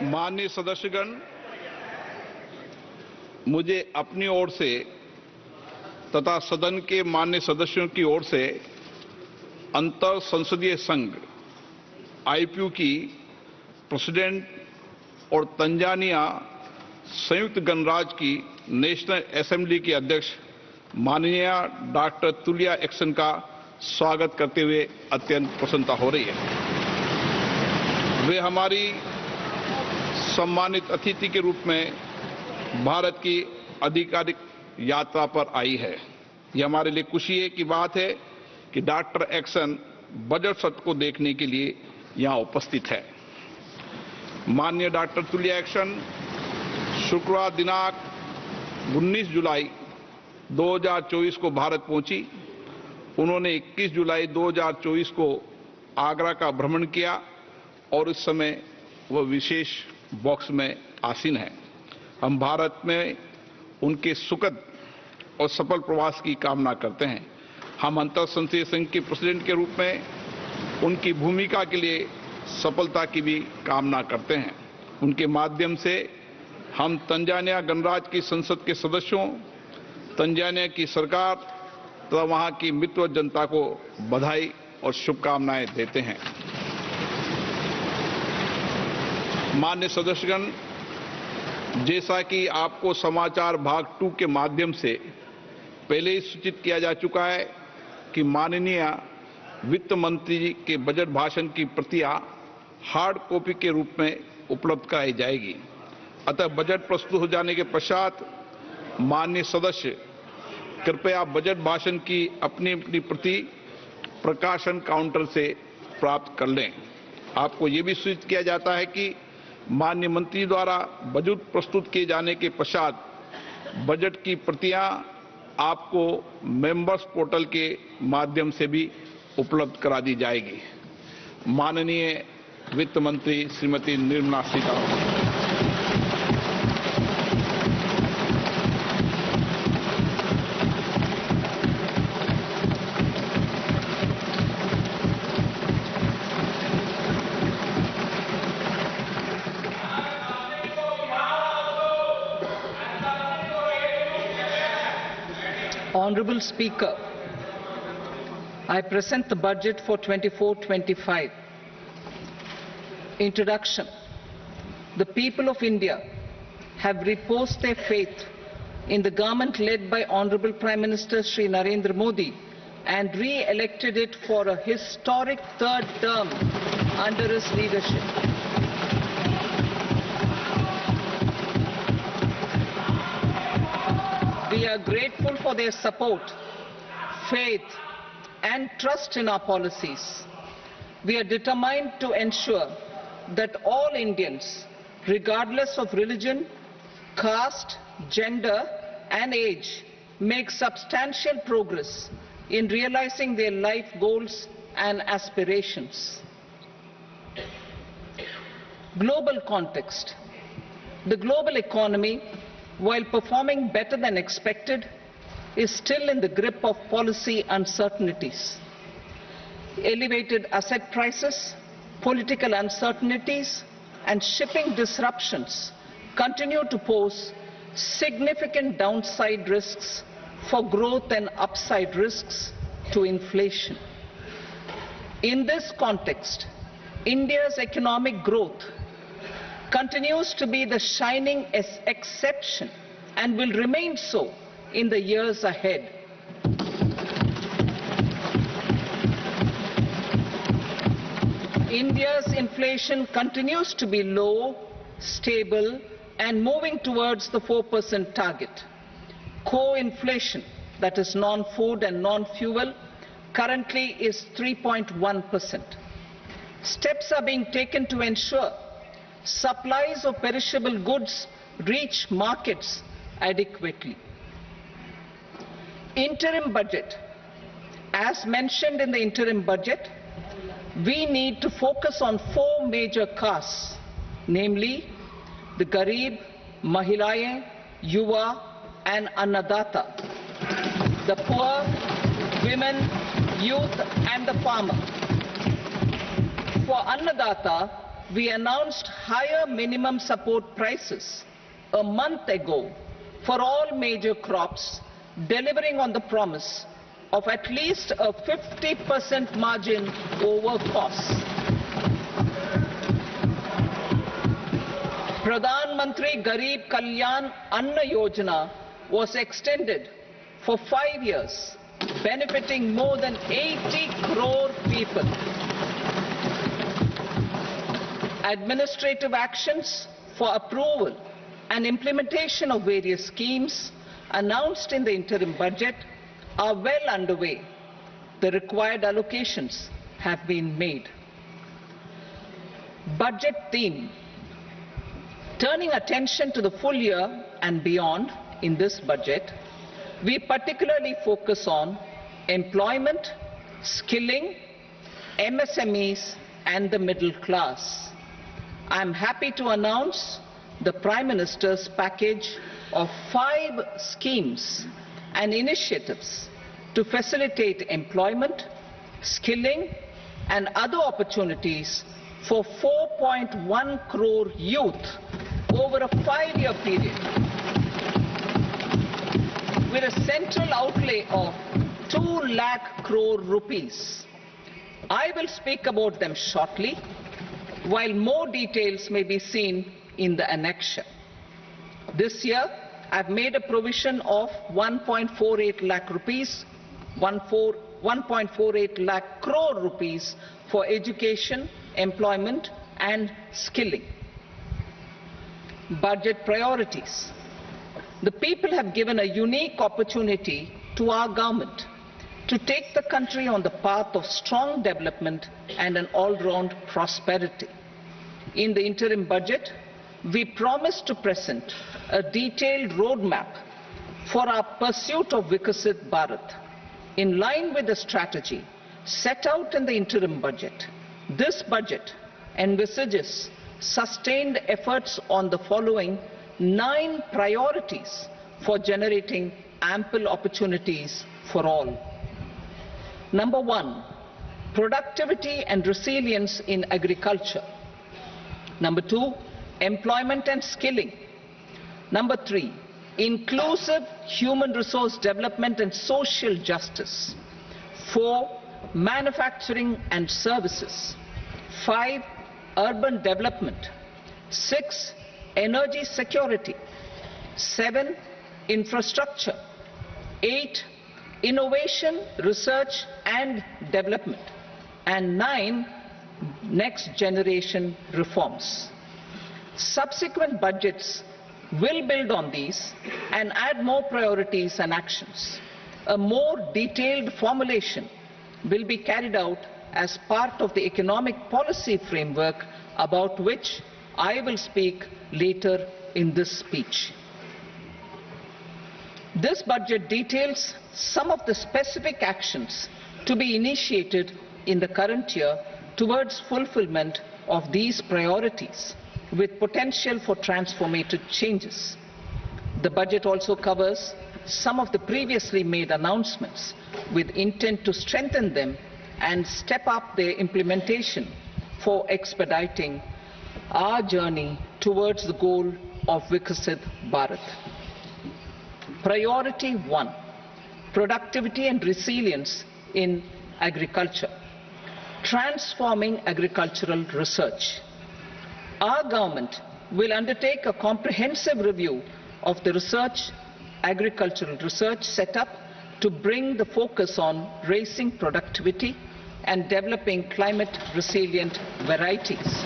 माननीय सदस्यगण, मुझे अपनी ओर से तथा सदन के माननीय सदस्यों की ओर से अंतर संसदीय संघ आईपीयू की प्रेसिडेंट और तंजानिया संयुक्त गणराज्य की नेशनल असेंबली के अध्यक्ष माननीय डॉक्टर तुलिया एक्सन का स्वागत करते हुए अत्यंत प्रसन्नता हो रही है। वे हमारी सम्मानित अतिथि के रूप में भारत की आधिकारिक यात्रा पर आई है। यह हमारे लिए खुशी की बात है कि डॉक्टर एक्सन बजट सत्र को देखने के लिए यहां उपस्थित है। माननीय डॉक्टर तुलिया एक्सन शुक्रवार दिनांक 19 जुलाई 2024 को भारत पहुंची। उन्होंने 21 जुलाई 2024 को आगरा का भ्रमण किया और इस समय वह विशेष बॉक्स में आसीन है। हम भारत में उनके सुखद और सफल प्रवास की कामना करते हैं। हम अंतर संसदीय संघ के प्रेसिडेंट के रूप में उनकी भूमिका के लिए सफलता की भी कामना करते हैं। उनके माध्यम से हम तंजानिया गणराज्य की संसद के सदस्यों, तंजानिया की सरकार तथा वहां की मित्र जनता को बधाई और शुभकामनाएं देते हैं। माननीय सदस्यगण, जैसा कि आपको समाचार भाग 2 के माध्यम से पहले ही सूचित किया जा चुका है कि माननीय वित्त मंत्री जी के बजट भाषण की प्रतियां हार्ड कॉपी के रूप में उपलब्ध कराई जाएगी। अतः बजट प्रस्तुत हो जाने के पश्चात माननीय सदस्य कृपया बजट भाषण की अपनी अपनी प्रति प्रकाशन काउंटर से प्राप्त कर लें। आपको ये भी सूचित किया जाता है कि माननीय मंत्री द्वारा बजट प्रस्तुत किए जाने के पश्चात बजट की प्रतियां आपको मेंबर्स पोर्टल के माध्यम से भी उपलब्ध करा दी जाएगी। माननीय वित्त मंत्री Shrimati Nirmala Sitharaman. Honorable Speaker, I present the budget for 24-25. Introduction. The people of India have reposed their faith in the government led by Honorable Prime Minister Shri Narendra Modi and re-elected it for a historic third term under his leadership. We are grateful for their support, faith, and trust in our policies. We are determined to ensure that all Indians, regardless of religion, caste, gender, and age, make substantial progress in realizing their life goals and aspirations. Global context. The global economy, while performing better than expected, is still in the grip of policy uncertainties. Elevated asset prices, political uncertainties, and shipping disruptions continue to pose significant downside risks for growth and upside risks to inflation. In this context, India's economic growth continues to be the shining exception and will remain so in the years ahead. India's inflation continues to be low, stable, and moving towards the 4% target. Core inflation, that is non-food and non-fuel, currently is 3.1%. Steps are being taken to ensure supplies of perishable goods reach markets adequately. Interim budget. As mentioned in the interim budget, we need to focus on 4 major castes, namely the Garib, Mahilaye, Yuva, and Annadata, the poor, women, youth, and the farmer. For Annadata, we announced higher minimum support prices a month ago for all major crops, delivering on the promise of at least a 50% margin over costs. Pradhan Mantri Garib Kalyan Anna Yojana was extended for 5 years, benefiting more than 80 crore people. Administrative actions for approval and implementation of various schemes announced in the interim budget are well underway. The required allocations have been made. Budget theme. Turning attention to the full year and beyond in this budget, we particularly focus on employment, skilling, MSMEs, and the middle class. I am happy to announce the Prime Minister's package of 5 schemes and initiatives to facilitate employment, skilling, and other opportunities for 4.1 crore youth over a 5-year period, with a central outlay of 2 lakh crore rupees. I will speak about them shortly, while more details may be seen in the annexure. This year, I've made a provision of 1.48 lakh rupees, 1.48 lakh crore rupees for education, employment, and skilling. Budget priorities. The people have given a unique opportunity to our government to take the country on the path of strong development and an all-round prosperity. In the interim budget, we promised to present a detailed roadmap for our pursuit of Vikasit Bharat. In line with the strategy set out in the interim budget, this budget envisages sustained efforts on the following 9 priorities for generating ample opportunities for all. Number 1, productivity and resilience in agriculture. Number 2, employment and skilling. Number 3, inclusive human resource development and social justice. 4, manufacturing and services. 5, urban development. 6, energy security. 7, infrastructure. 8, innovation, research and development. And 9, next generation reforms. Subsequent budgets will build on these and add more priorities and actions. A more detailed formulation will be carried out as part of the economic policy framework, about which I will speak later in this speech. This budget details some of the specific actions to be initiated in the current year towards fulfillment of these priorities, with potential for transformative changes. The budget also covers some of the previously made announcements with intent to strengthen them and step up their implementation for expediting our journey towards the goal of Vikasit Bharat. Priority 1, productivity and resilience in agriculture. Transforming agricultural research. Our government will undertake a comprehensive review of the agricultural research setup to bring the focus on raising productivity and developing climate-resilient varieties.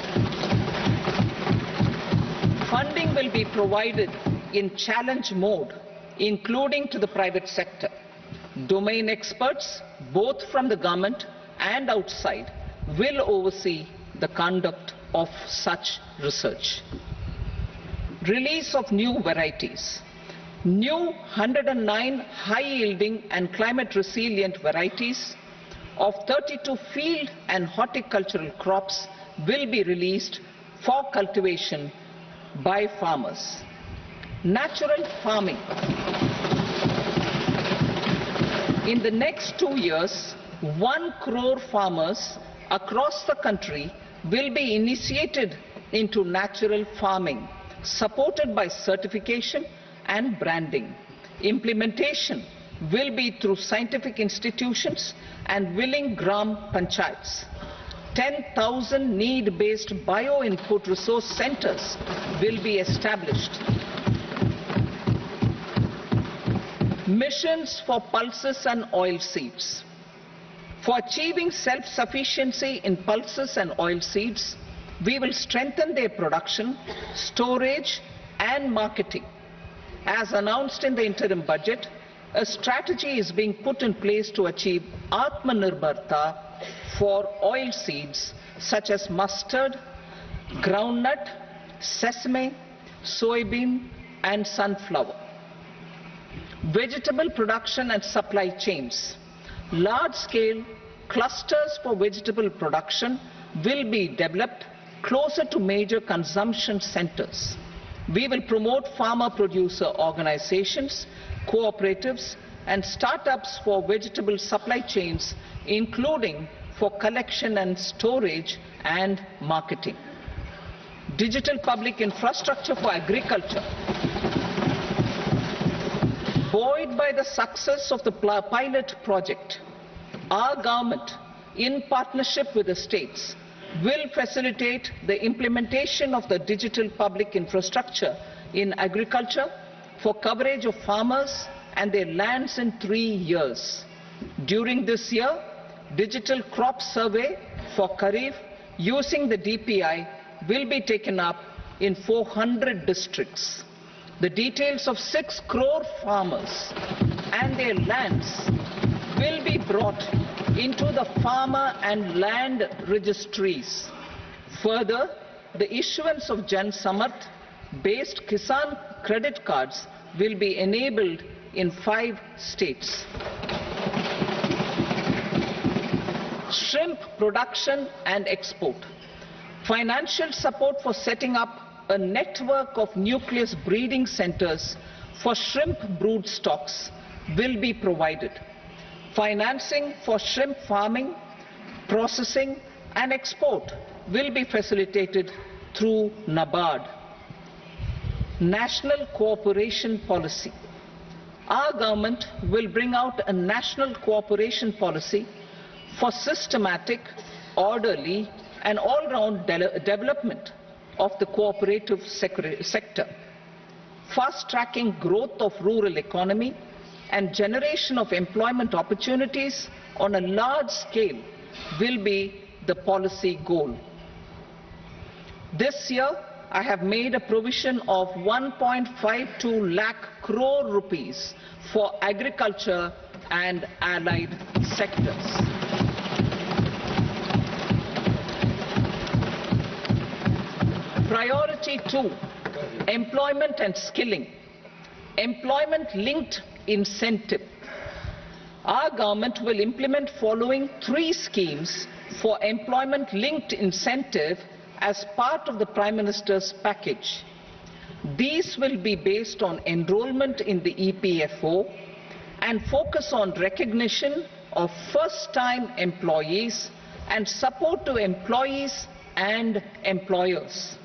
Funding will be provided in challenge mode, including to the private sector. Domain experts, both from the government and outside, will oversee the conduct of such research. Release of new varieties. New 109 high-yielding and climate-resilient varieties of 32 field and horticultural crops will be released for cultivation by farmers. Natural farming. In the next 2 years, 1 crore farmers across the country will be initiated into natural farming, supported by certification and branding. Implementation will be through scientific institutions and willing gram panchayats. 10,000 need-based bio-input resource centers will be established. Missions for pulses and oilseeds. For achieving self-sufficiency in pulses and oilseeds, we will strengthen their production, storage and marketing. As announced in the interim budget, a strategy is being put in place to achieve Atmanirbharta for oilseeds such as mustard, groundnut, sesame, soybean and sunflower. Vegetable production and supply chains. Large-scale clusters for vegetable production will be developed closer to major consumption centers. We will promote farmer-producer organizations, cooperatives, and startups for vegetable supply chains, including for collection and storage and marketing. Digital public infrastructure for agriculture. Buoyed by the success of the pilot project, our government, in partnership with the states, will facilitate the implementation of the digital public infrastructure in agriculture for coverage of farmers and their lands in 3 years. During this year, digital crop survey for Kharif using the DPI will be taken up in 400 districts. The details of 6 crore farmers and their lands will be brought into the farmer and land registries. Further, the issuance of Jan Samarth based Kisan credit cards will be enabled in 5 states. Shrimp production and export. Financial support for setting up a network of nucleus breeding centers for shrimp brood stocks will be provided. Financing for shrimp farming, processing and export will be facilitated through NABARD. National cooperation policy. Our government will bring out a national cooperation policy for systematic, orderly and all-round development of the cooperative sector, fast-tracking growth of rural economy and generation of employment opportunities on a large scale will be the policy goal. This year, I have made a provision of 1.52 lakh crore rupees for agriculture and allied sectors. Priority 2, employment and skilling. Employment-linked incentive. Our government will implement following 3 schemes for employment-linked incentive as part of the Prime Minister's package. These will be based on enrollment in the EPFO and focus on recognition of first-time employees and support to employees and employers.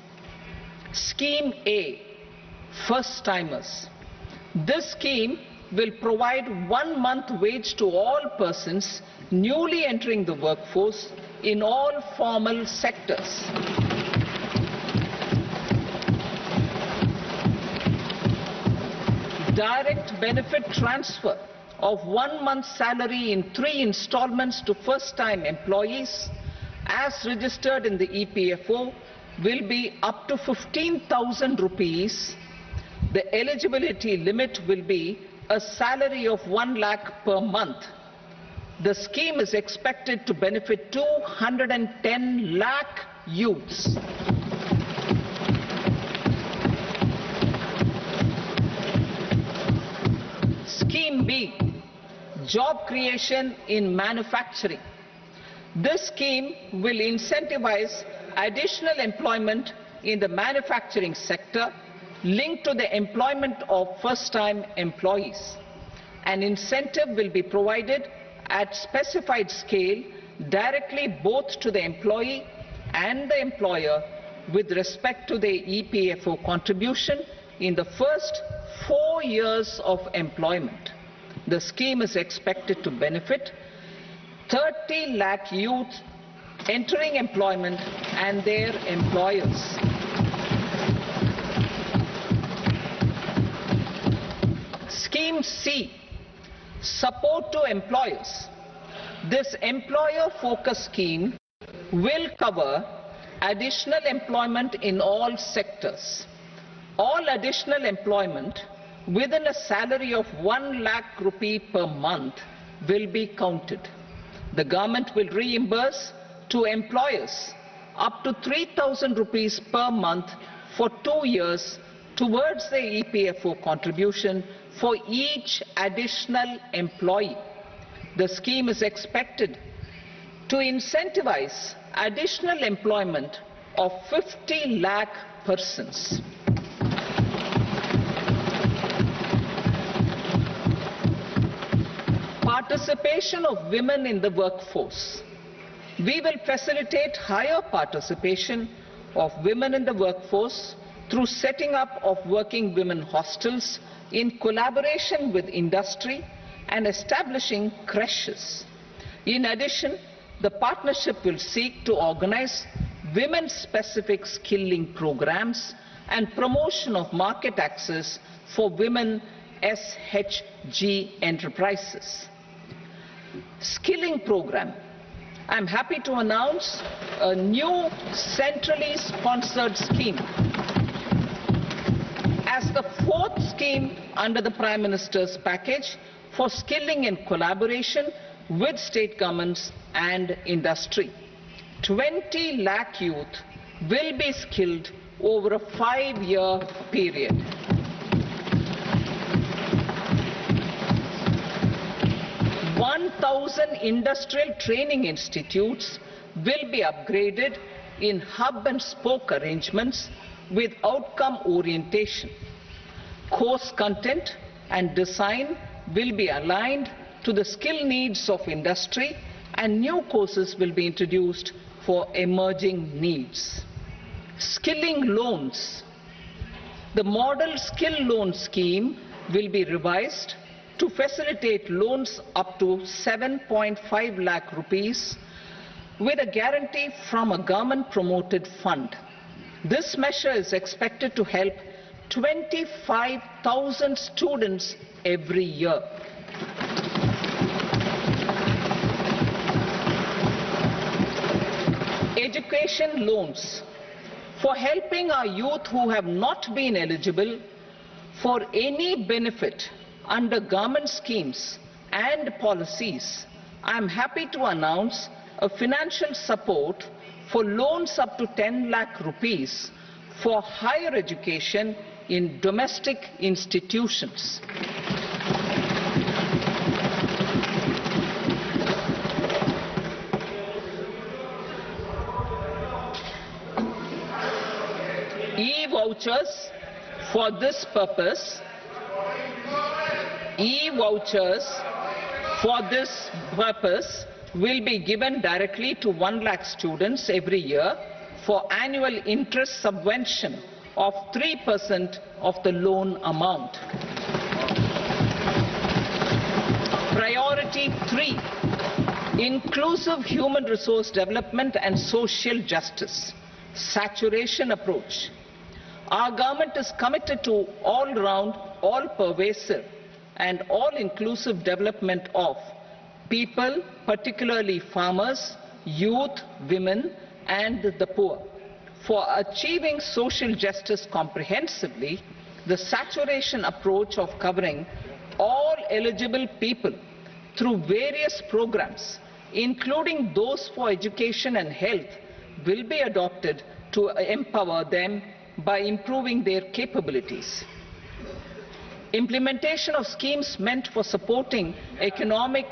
Scheme A, first-timers. This scheme will provide 1 month wage to all persons newly entering the workforce in all formal sectors. Direct benefit transfer of 1 month's salary in 3 installments to first-time employees as registered in the EPFO will be up to 15,000 rupees. The eligibility limit will be a salary of 1 lakh per month. The scheme is expected to benefit 210 lakh youths. Scheme B, job creation in manufacturing. This scheme will incentivize additional employment in the manufacturing sector linked to the employment of first-time employees. An incentive will be provided at specified scale directly both to the employee and the employer with respect to their EPFO contribution in the first 4 years of employment. The scheme is expected to benefit 30 lakh youth entering employment and their employers. Scheme C, support to employers. This employer-focused scheme will cover additional employment in all sectors. All additional employment within a salary of 1 lakh rupee per month will be counted. The government will reimburse to employers up to 3,000 rupees per month for 2 years towards the EPFO contribution for each additional employee. The scheme is expected to incentivize additional employment of 50 lakh persons. Participation of women in the workforce. We will facilitate higher participation of women in the workforce through setting up of working women hostels in collaboration with industry and establishing creches. In addition, the partnership will seek to organize women-specific skilling programs and promotion of market access for women SHG enterprises. Skilling program. I am happy to announce a new centrally sponsored scheme as the 4th scheme under the Prime Minister's package for skilling in collaboration with state governments and industry. 20 lakh youth will be skilled over a 5-year period. Thousand industrial training institutes will be upgraded in hub and spoke arrangements with outcome orientation. Course content and design will be aligned to the skill needs of industry, and new courses will be introduced for emerging needs. Skilling loans. The model skill loan scheme will be revised to facilitate loans up to 7.5 lakh rupees with a guarantee from a government-promoted fund. This measure is expected to help 25,000 students every year. Education loans. For helping our youth who have not been eligible for any benefit under government schemes and policies, I am happy to announce a financial support for loans up to 10 lakh rupees for higher education in domestic institutions. E-vouchers for this purpose. E-vouchers for this purpose will be given directly to 1 lakh students every year for annual interest subvention of 3% of the loan amount. Priority 3, inclusive human resource development and social justice, saturation approach. Our government is committed to all-round, all-pervasive and all-inclusive development of people, particularly farmers, youth, women and the poor. For achieving social justice comprehensively, the saturation approach of covering all eligible people through various programs, including those for education and health, will be adopted to empower them by improving their capabilities. Implementation of schemes meant for supporting economic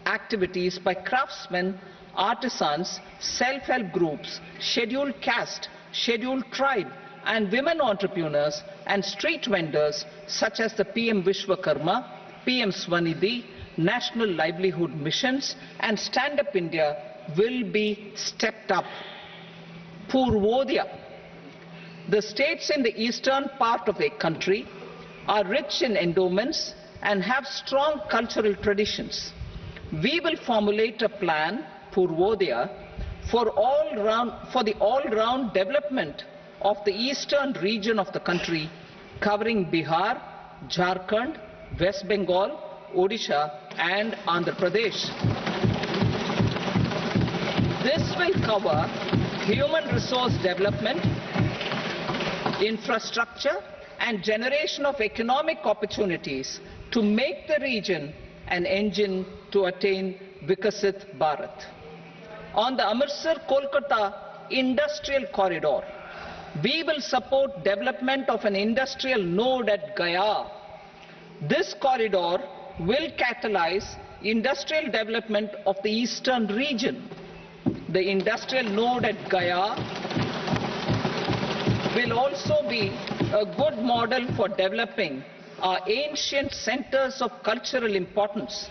activities by craftsmen, artisans, self-help groups, scheduled caste, scheduled tribe and women entrepreneurs and street vendors such as the PM Vishwakarma, PM Swanidhi, National Livelihood Missions and Stand Up India will be stepped up. Purvodaya. The states in the eastern part of the country are rich in endowments and have strong cultural traditions. We will formulate a plan, Purvodaya, for the all-round development of the eastern region of the country, covering Bihar, Jharkhand, West Bengal, Odisha and Andhra Pradesh. This will cover human resource development, infrastructure and generation of economic opportunities to make the region an engine to attain Vikasit Bharat. On the Amritsar-Kolkata Industrial Corridor, we will support development of an industrial node at Gaya. This corridor will catalyze industrial development of the eastern region. The industrial node at Gaya will also be a good model for developing our ancient centers of cultural importance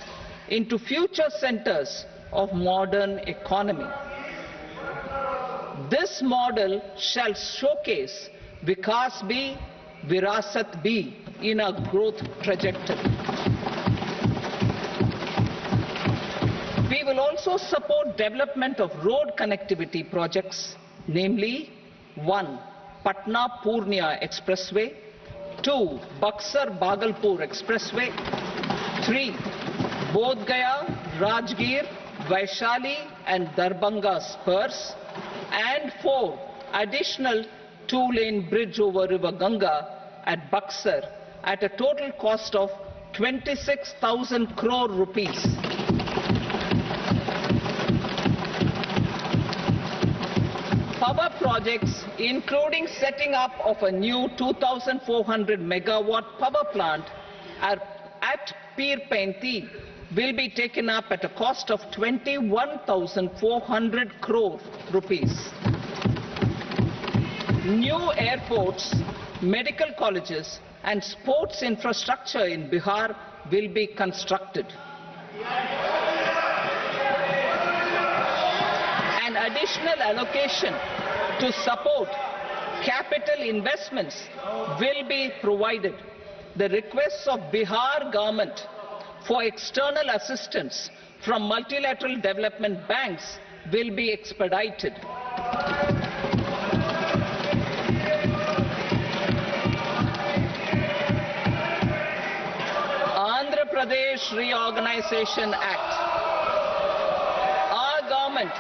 into future centers of modern economy. This model shall showcase Vikas B, Virasat B in our growth trajectory. We will also support development of road connectivity projects, namely 1. Patna-Purnia Expressway, 2. Buxar-Bhagalpur Expressway, 3. Bodh Gaya, Rajgir, Vaishali and Darbhanga spurs, and 4. Additional 2-lane bridge over River Ganga at Buxar at a total cost of 26,000 crore rupees. Power projects, including setting up of a new 2,400 megawatt power plant at Pir Painti, will be taken up at a cost of 21,400 crore rupees. New airports, medical colleges and sports infrastructure in Bihar will be constructed. An additional allocation to support capital investments will be provided. The requests of Bihar government for external assistance from multilateral development banks will be expedited. Andhra Pradesh Reorganization Act. Our government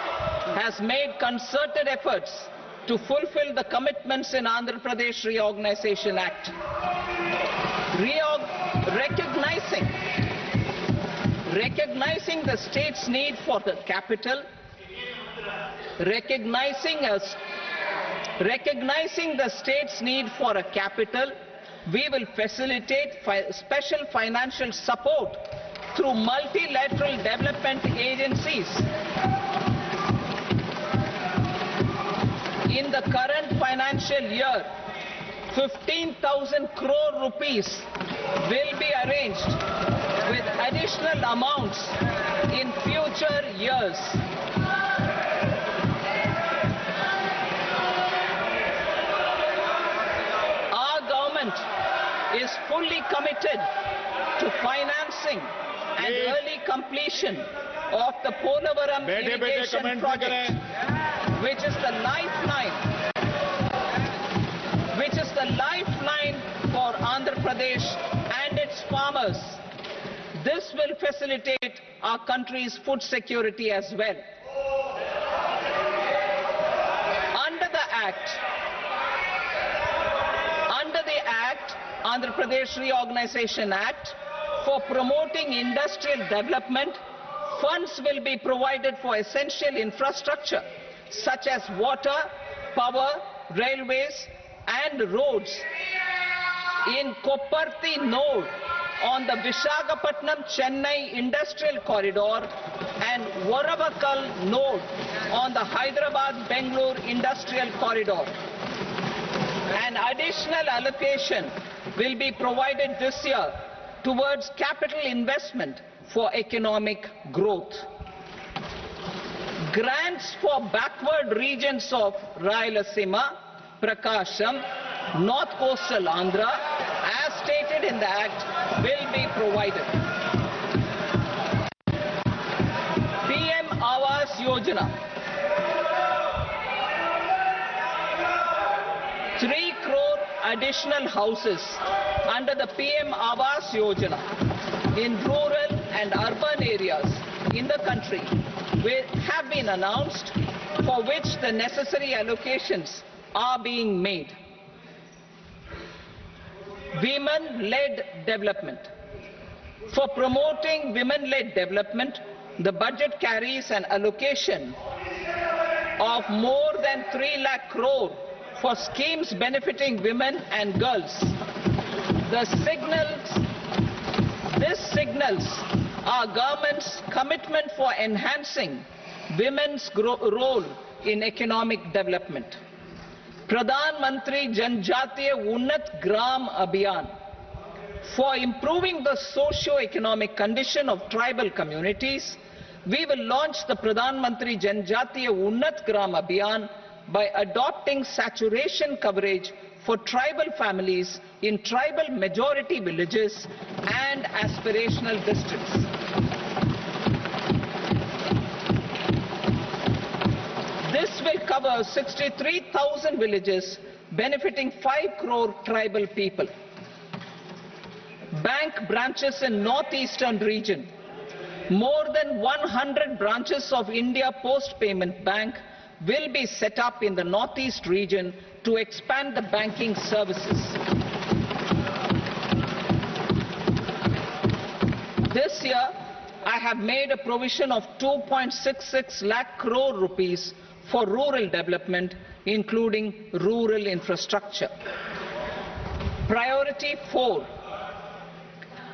has made concerted efforts to fulfill the commitments in Andhra Pradesh Reorganization Act. Recognizing the state's need for the capital, recognizing the state's need for a capital, we will facilitate special financial support through multilateral development agencies. In the current financial year, 15,000 crore rupees will be arranged with additional amounts in future years. Our government is fully committed to financing and early completion of the Polavaram irrigation project, which is the lifeline for Andhra Pradesh and its farmers. This will facilitate our country's food security as well. Under the Andhra Pradesh Reorganization Act, for promoting industrial development, funds will be provided for essential infrastructure such as water, power, railways and roads. In Kopparthi node on the Visakhapatnam-Chennai Industrial Corridor and Varavakal node on the Hyderabad-Bangalore Industrial Corridor. An additional allocation will be provided this year towards capital investment for economic growth. Grants for backward regions of Rayalaseema, Prakasham, North Coastal Andhra, as stated in the Act, will be provided. PM Awas Yojana. 3 crore additional houses under the PM Awas Yojana in rural and urban areas in the country have been announced, for which the necessary allocations are being made. Women-led development. For promoting women-led development, the budget carries an allocation of more than 3 lakh crore for schemes benefiting women and girls. This signals our government's commitment for enhancing women's role in economic development. Pradhan Mantri Janjatiya Unnat Gram Abhiyan. For improving the socio-economic condition of tribal communities, we will launch the Pradhan Mantri Janjatiya Unnat Gram Abhiyan by adopting saturation coverage for tribal families in tribal majority villages and aspirational districts. This will cover 63,000 villages, benefiting 5 crore tribal people. Bank branches in northeastern region. More than 100 branches of India Post Payment Bank will be set up in the northeast region to expand the banking services. This year, I have made a provision of 2.66 lakh crore rupees for rural development, including rural infrastructure. Priority 4,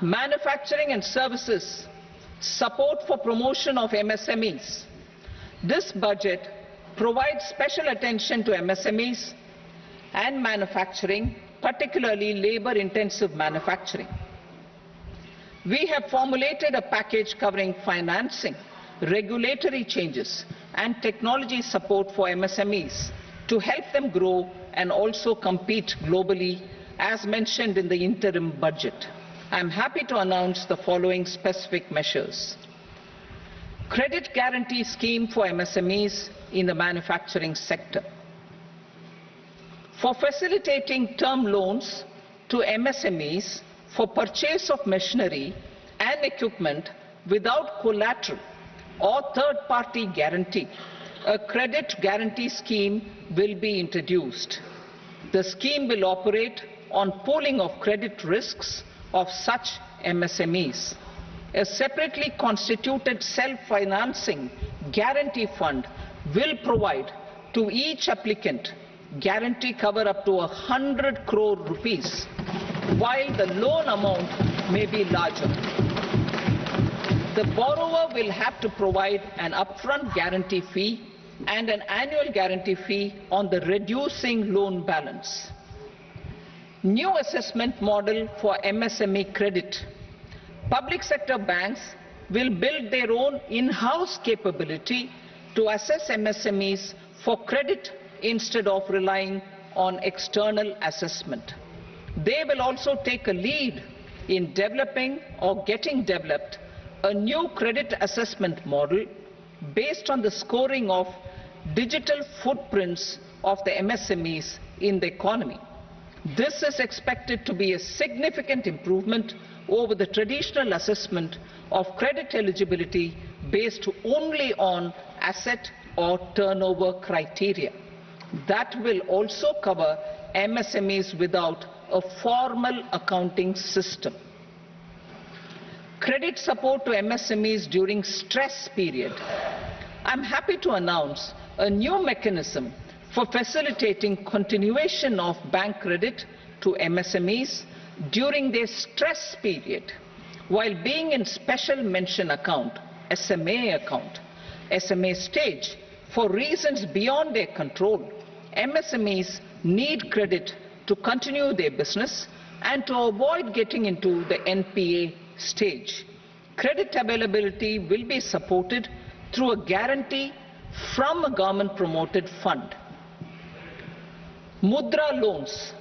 manufacturing and services, support for promotion of MSMEs. This budget provides special attention to MSMEs and manufacturing, particularly labor-intensive manufacturing. We have formulated a package covering financing, regulatory changes, and technology support for MSMEs to help them grow and also compete globally, as mentioned in the interim budget. I am happy to announce the following specific measures. Credit guarantee scheme for MSMEs in the manufacturing sector. For facilitating term loans to MSMEs for purchase of machinery and equipment without collateral or third-party guarantee, a credit guarantee scheme will be introduced. The scheme will operate on pooling of credit risks of such MSMEs. A separately constituted self-financing guarantee fund will provide to each applicant guarantee cover up to 100 crore rupees, while the loan amount may be larger. The borrower will have to provide an upfront guarantee fee and an annual guarantee fee on the reducing loan balance. New assessment model for MSME credit. Public sector banks will build their own in-house capability to assess MSMEs for credit instead of relying on external assessment. They will also take a lead in developing or getting developed a new credit assessment model based on the scoring of digital footprints of the MSMEs in the economy. This is expected to be a significant improvement over the traditional assessment of credit eligibility based only on asset or turnover criteria. That will also cover MSMEs without a formal accounting system. Credit support to MSMEs during stress period. I'm happy to announce a new mechanism for facilitating continuation of bank credit to MSMEs during their stress period while being in special mention account, SMA stage, for reasons beyond their control. MSMEs need credit to continue their business and to avoid getting into the NPA stage. Credit availability will be supported through a guarantee from a government-promoted fund. Mudra loans.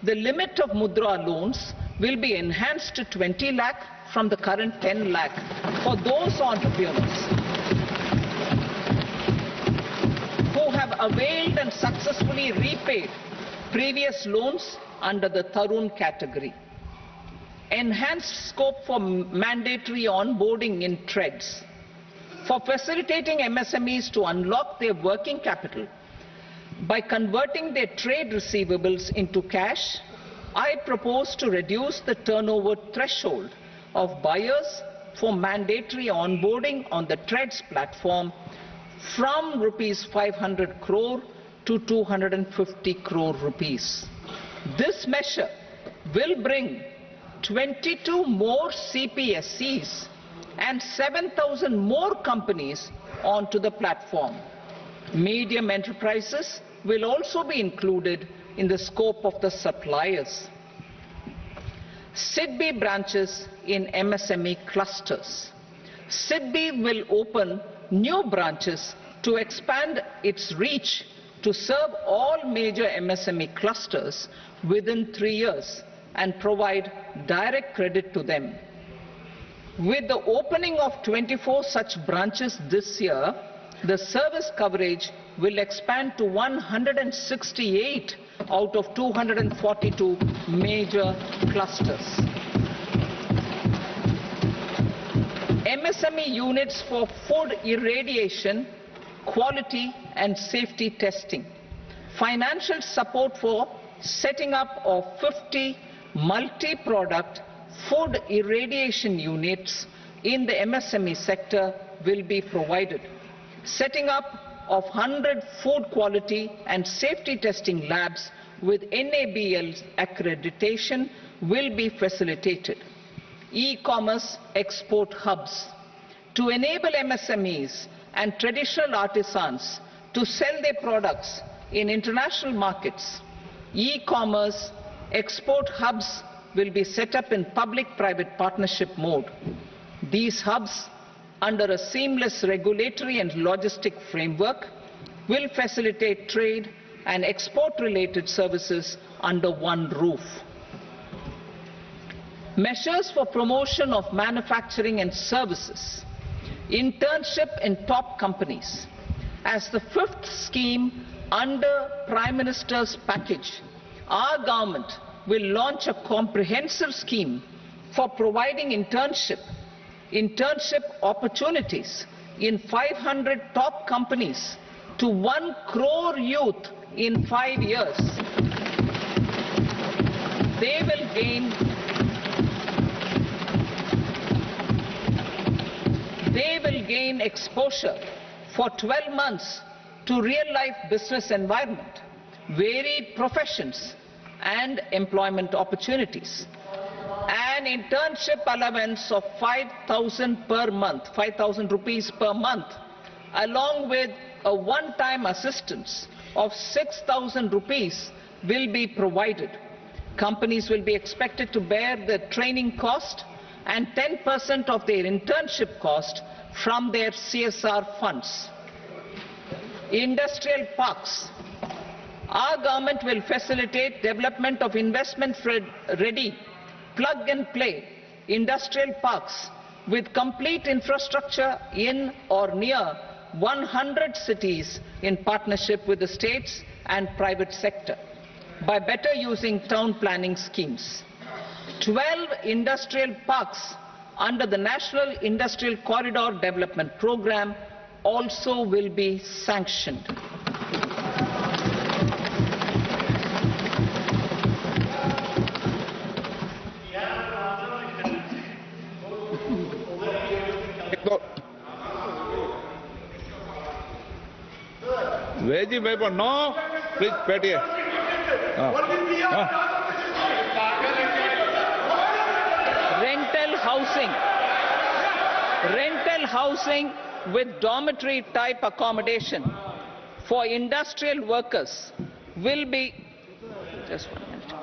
The limit of Mudra loans will be enhanced to 20 lakh from the current 10 lakh for those entrepreneurs who have availed and successfully repaid previous loans under the Tarun category. Enhanced scope for mandatory onboarding in TREDS. For facilitating MSMEs to unlock their working capital by converting their trade receivables into cash, I propose to reduce the turnover threshold of buyers for mandatory onboarding on the TREDS platform from rupees 500 crore to 250 crore rupees. This measure will bring 22 more CPSCs and 7,000 more companies onto the platform. Medium enterprises will also be included in the scope of the suppliers. SIDBI branches in MSME clusters. SIDBI will open new branches to expand its reach to serve all major MSME clusters within 3 years and provide direct credit to them. With the opening of 24 such branches this year, the service coverage will expand to 168 out of 242 major clusters. MSME units for food irradiation, quality and safety testing. Financial support for setting up of 50 multi-product food irradiation units in the MSME sector will be provided. Setting up of 100 food quality and safety testing labs with NABL accreditation will be facilitated. E-commerce export hubs. To enable MSMEs and traditional artisans to sell their products in international markets, e-commerce export hubs will be set up in public-private partnership mode. These hubs, under a seamless regulatory and logistic framework, will facilitate trade and export-related services under one roof. Measures for promotion of manufacturing and services. Internship in top companies. As the fifth scheme under Prime Minister's package, our government will launch a comprehensive scheme for providing internship opportunities in 500 top companies to 1 crore youth in 5 years. They will gain exposure for 12 months to real-life business environment, varied professions and employment opportunities. An internship allowance of 5,000 per month, 5,000 rupees per month, along with a one-time assistance of 6,000 rupees will be provided. Companies will be expected to bear the training cost and 10% of their internship cost from their CSR funds. Industrial parks. Our government will facilitate development of investment-ready, plug-and-play industrial parks with complete infrastructure in or near 100 cities in partnership with the states and private sector by better using town planning schemes. 12 industrial parks under the National Industrial Corridor Development Program also will be sanctioned. Veggie paper, no. Please, Petty. Rental housing. Rental housing with dormitory type accommodation for industrial workers will be, just 1 minute.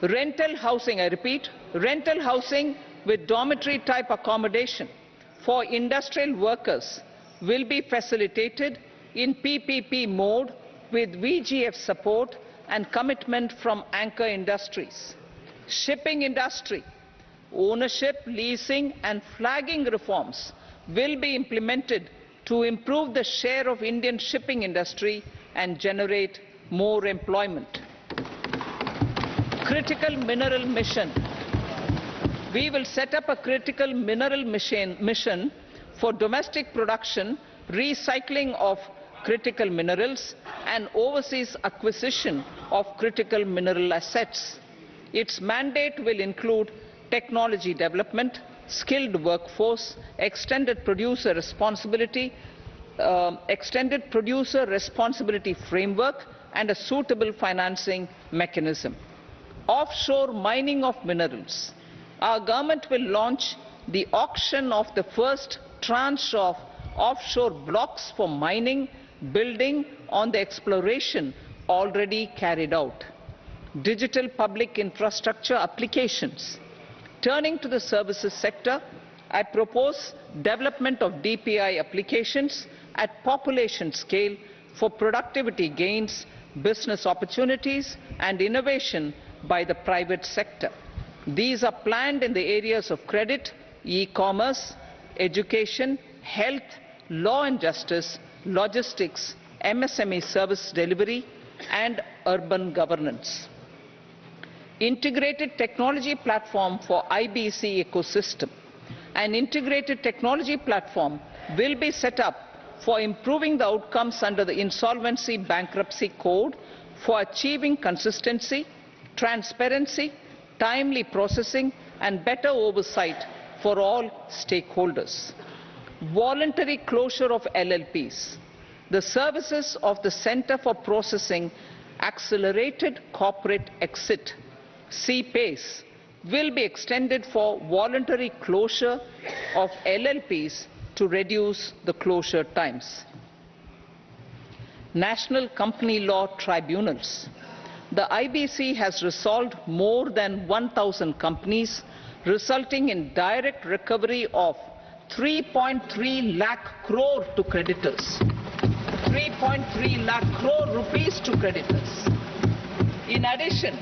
Rental housing, I repeat, rental housing with dormitory type accommodation for industrial workers will be facilitated in PPP mode with VGF support and commitment from anchor industries. Shipping industry, ownership, leasing and flagging reforms will be implemented to improve the share of Indian shipping industry and generate more employment. Critical mineral mission. We will set up a critical mineral mission for domestic production, recycling of critical minerals and overseas acquisition of critical mineral assets. Its mandate will include technology development, skilled workforce, extended producer responsibility framework and a suitable financing mechanism. Offshore mining of minerals. Our government will launch the auction of the first tranche of offshore blocks for mining, building on the exploration already carried out. Digital public infrastructure applications. Turning to the services sector, I propose development of DPI applications at population scale for productivity gains, business opportunities and innovation by the private sector. These are planned in the areas of credit, e-commerce, education, health, law and justice, logistics, MSME service delivery and urban governance. Integrated technology platform for IBC ecosystem. An integrated technology platform will be set up for improving the outcomes under the Insolvency Bankruptcy Code for achieving consistency, transparency, timely processing and better oversight for all stakeholders. Voluntary closure of LLPs. The services of the Center for Processing Accelerated Corporate Exit, CPACE, will be extended for voluntary closure of LLPs to reduce the closure times. National Company Law Tribunals. The IBC has resolved more than 1,000 companies, resulting in direct recovery of 3.3 lakh crore to creditors. 3.3 lakh crore rupees to creditors. In addition,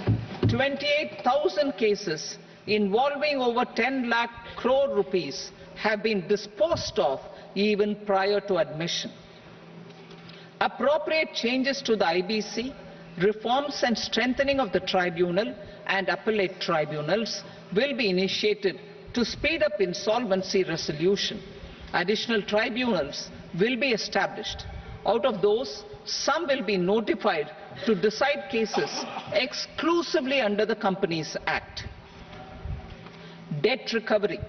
28,000 cases involving over 10 lakh crore rupees have been disposed of even prior to admission. Appropriate changes to the IBC, reforms and strengthening of the tribunal and appellate tribunals will be initiated to speed up insolvency resolution. Additional tribunals will be established. Out of those, some will be notified to decide cases exclusively under the Companies Act. Debt recovery.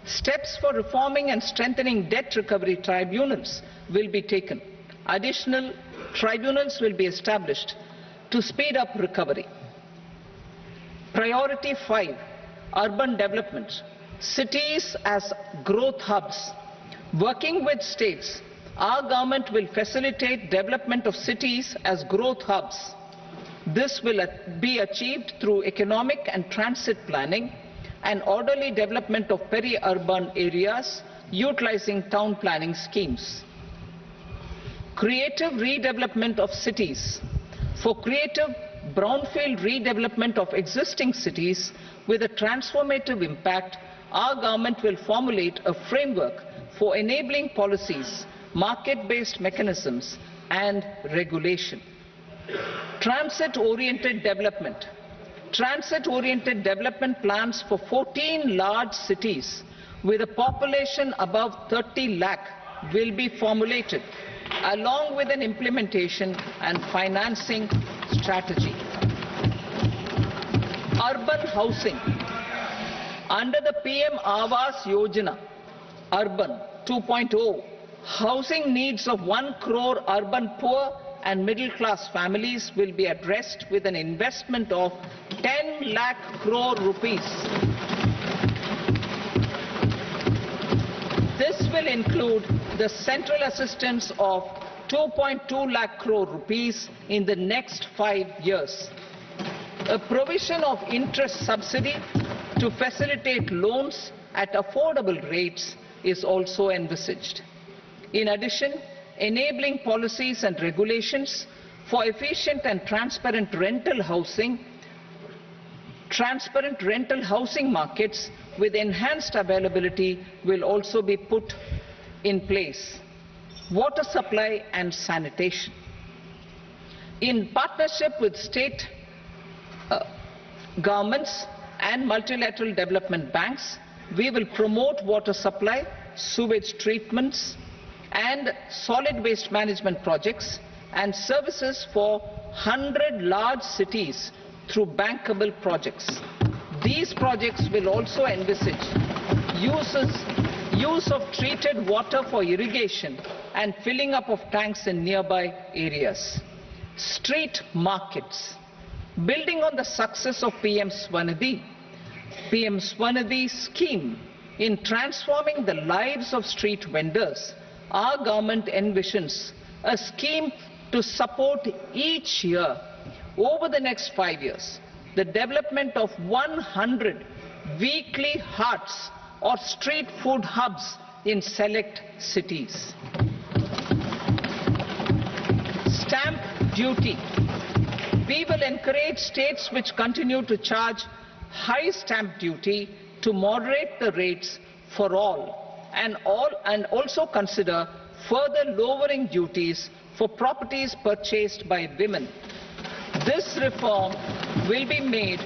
Steps for reforming and strengthening debt recovery tribunals will be taken. Additional tribunals will be established to speed up recovery. Priority 5, urban development. Cities as growth hubs. Working with states, our government will facilitate development of cities as growth hubs. This will be achieved through economic and transit planning and orderly development of peri-urban areas utilizing town planning schemes. Creative redevelopment of cities. For creative brownfield redevelopment of existing cities with a transformative impact, our government will formulate a framework for enabling policies, market-based mechanisms and regulation. Transit-oriented development. Transit-oriented development plans for 14 large cities with a population above 30 lakh will be formulated, along with an implementation and financing strategy. Urban housing. Under the PM Awas Yojana, Urban 2.0, housing needs of 1 crore urban poor and middle-class families will be addressed with an investment of 10 lakh crore rupees. This will include the central assistance of 2.2 lakh crore rupees in the next 5 years. A provision of interest subsidy to facilitate loans at affordable rates is also envisaged. In addition, enabling policies and regulations for efficient and transparent rental housing markets with enhanced availability will also be put in place. Water supply and sanitation. In partnership with state governments and multilateral development banks, we will promote water supply, sewage treatments, and solid waste management projects and services for 100 large cities through bankable projects. These projects will also envisage use of treated water for irrigation and filling up of tanks in nearby areas. Street markets. Building on the success of PM Swanidhi scheme in transforming the lives of street vendors, our government envisions a scheme to support each year, over the next 5 years, the development of 100 weekly huts or street food hubs in select cities. Stamp duty. We will encourage states which continue to charge high stamp duty to moderate the rates for all and also consider further lowering duties for properties purchased by women. This reform will be made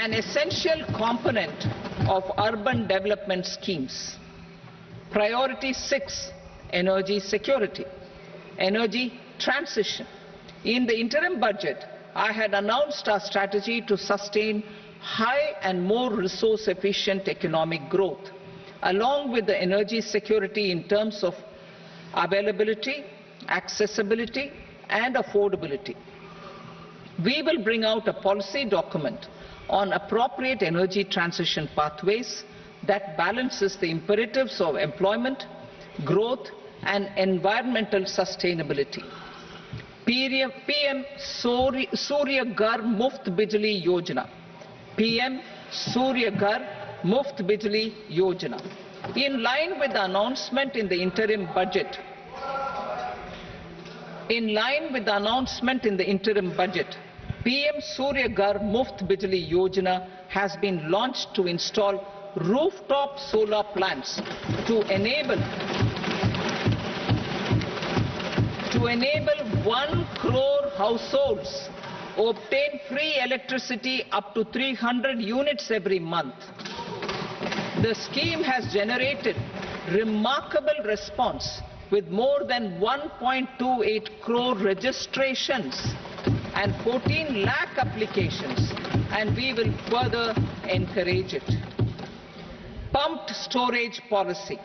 an essential component of urban development schemes. Priority 6, energy security, energy transition. In the interim budget, I had announced our strategy to sustain high and more resource-efficient economic growth, along with the energy security in terms of availability, accessibility, and affordability. We will bring out a policy document on appropriate energy transition pathways that balances the imperatives of employment, growth, and environmental sustainability. PM Surya Ghar Muft Bijli Yojana. PM Surya Ghar Muft Bijli Yojana. In line with the announcement in the interim budget, PM Surya Ghar Muft Bijli Yojana has been launched to install rooftop solar plants to enable 1 crore households obtain free electricity up to 300 units every month. The scheme has generated remarkable response with more than 1.28 crore registrations and 14 lakh applications, and we will further encourage it. Pumped storage policy.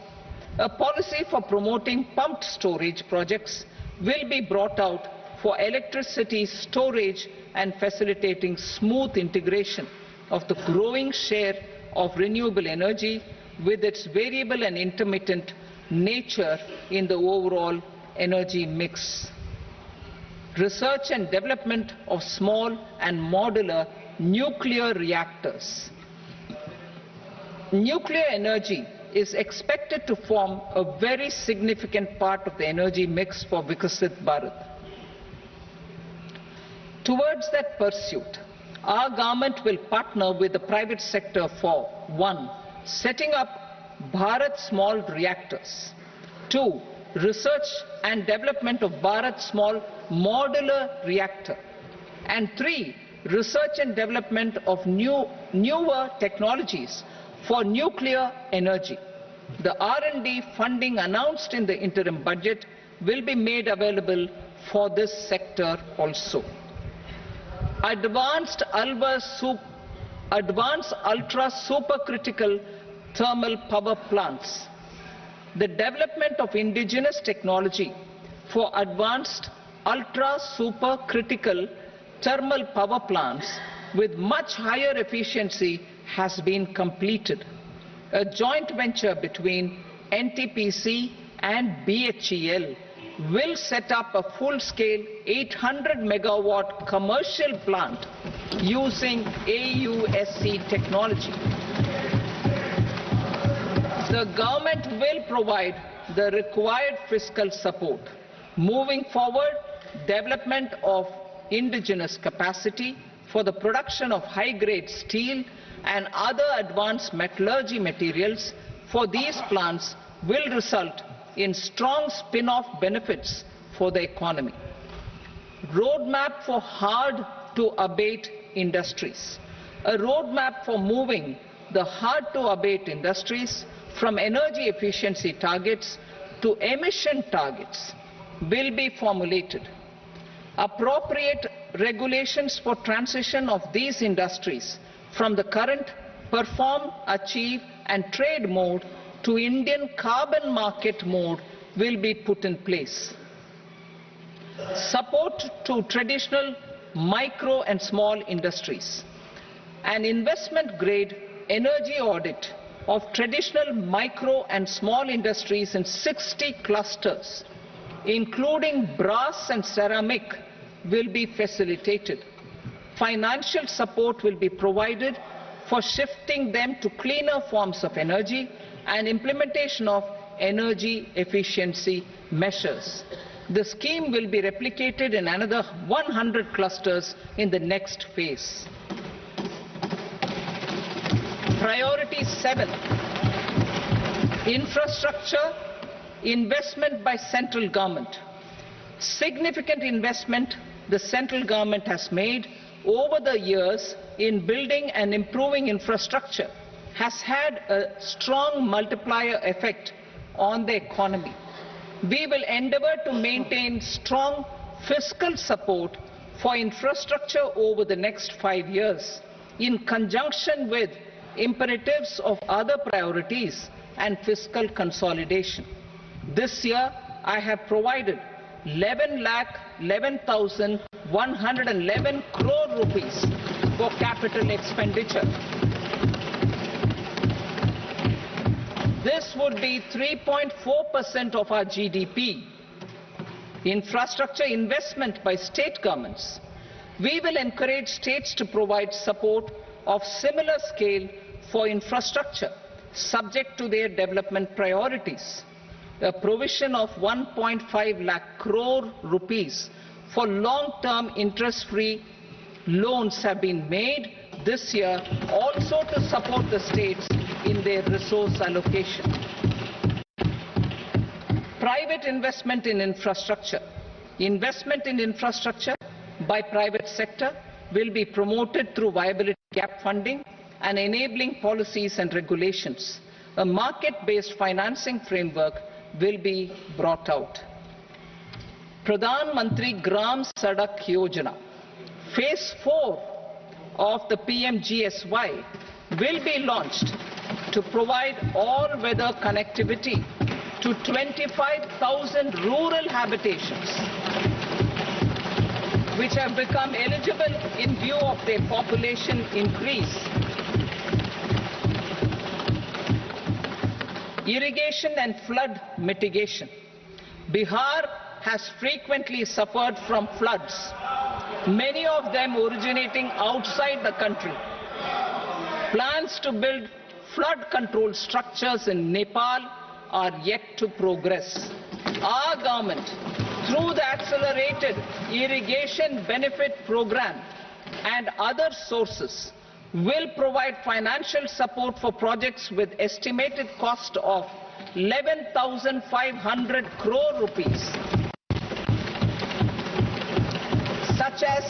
A policy for promoting pumped storage projects will be brought out for electricity storage and facilitating smooth integration of the growing share of renewable energy with its variable and intermittent nature in the overall energy mix. Research and development of small and modular nuclear reactors. Nuclear energy is expected to form a very significant part of the energy mix for Vikasit Bharat. Towards that pursuit, our government will partner with the private sector for 1. Setting up Bharat Small Reactors, 2. Research and development of Bharat Small Modular Reactor, and 3. Research and development of newer technologies for nuclear energy. The R&D funding announced in the interim budget will be made available for this sector also. Advanced ultra supercritical thermal power plants. The development of indigenous technology for advanced ultra supercritical thermal power plants with much higher efficiency has been completed. A joint venture between NTPC and BHEL will set up a full-scale 800 megawatt commercial plant using AUSC technology. The government will provide the required fiscal support. Moving forward, development of indigenous capacity for the production of high-grade steel and other advanced metallurgy materials for these plants will result in strong spin-off benefits for the economy. Roadmap for hard-to-abate industries. A roadmap for moving the hard-to-abate industries from energy efficiency targets to emission targets will be formulated. Appropriate regulations for transition of these industries from the current perform, achieve and trade mode to Indian carbon market mode will be put in place. Support to traditional micro and small industries. An investment-grade energy audit of traditional micro and small industries in 60 clusters, including brass and ceramic, will be facilitated. Financial support will be provided for shifting them to cleaner forms of energy and implementation of energy efficiency measures. The scheme will be replicated in another 100 clusters in the next phase. Priority 7, infrastructure investment by central government. Significant investment the central government has made over the years in building and improving infrastructure has had a strong multiplier effect on the economy. We will endeavour to maintain strong fiscal support for infrastructure over the next 5 years in conjunction with imperatives of other priorities and fiscal consolidation. This year, I have provided 11,11,111 crore rupees for capital expenditure. This would be 3.4% of our GDP. Infrastructure investment by state governments. We will encourage states to provide support of similar scale for infrastructure, subject to their development priorities. A provision of 1.5 lakh crore rupees for long-term interest-free loans have been made this year also to support the states in their resource allocation. Private investment in infrastructure. Investment in infrastructure by private sector will be promoted through viability gap funding and enabling policies and regulations. A market-based financing framework will be brought out. Pradhan Mantri Gram Sadak Yojana. Phase 4 of the PMGSY will be launched to provide all-weather connectivity to 25,000 rural habitations, which have become eligible in view of their population increase. Irrigation and flood mitigation. Bihar has frequently suffered from floods, many of them originating outside the country. Plans to build flood control structures in Nepal are yet to progress. Our government, through the Accelerated Irrigation Benefit Program and other sources, will provide financial support for projects with estimated cost of 11,500 crore rupees, such as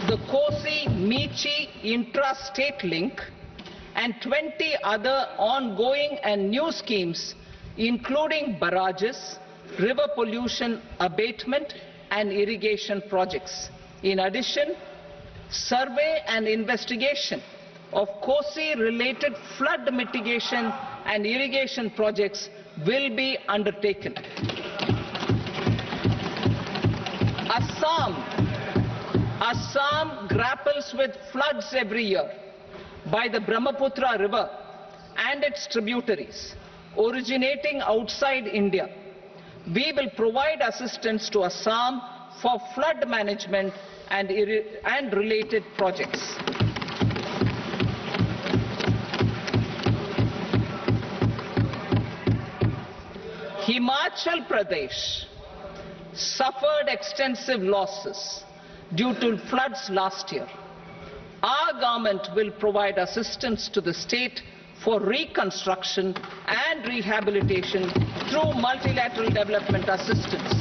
the Kosi-Michi intra-state link and 20 other ongoing and new schemes, including barrages, river pollution abatement and irrigation projects. In addition, survey and investigation of Kosi-related flood mitigation and irrigation projects will be undertaken. Assam grapples with floods every year by the Brahmaputra River and its tributaries originating outside India. We will provide assistance to Assam for flood management and related projects. Himachal Pradesh suffered extensive losses due to floods last year. Our government will provide assistance to the state for reconstruction and rehabilitation through multilateral development assistance.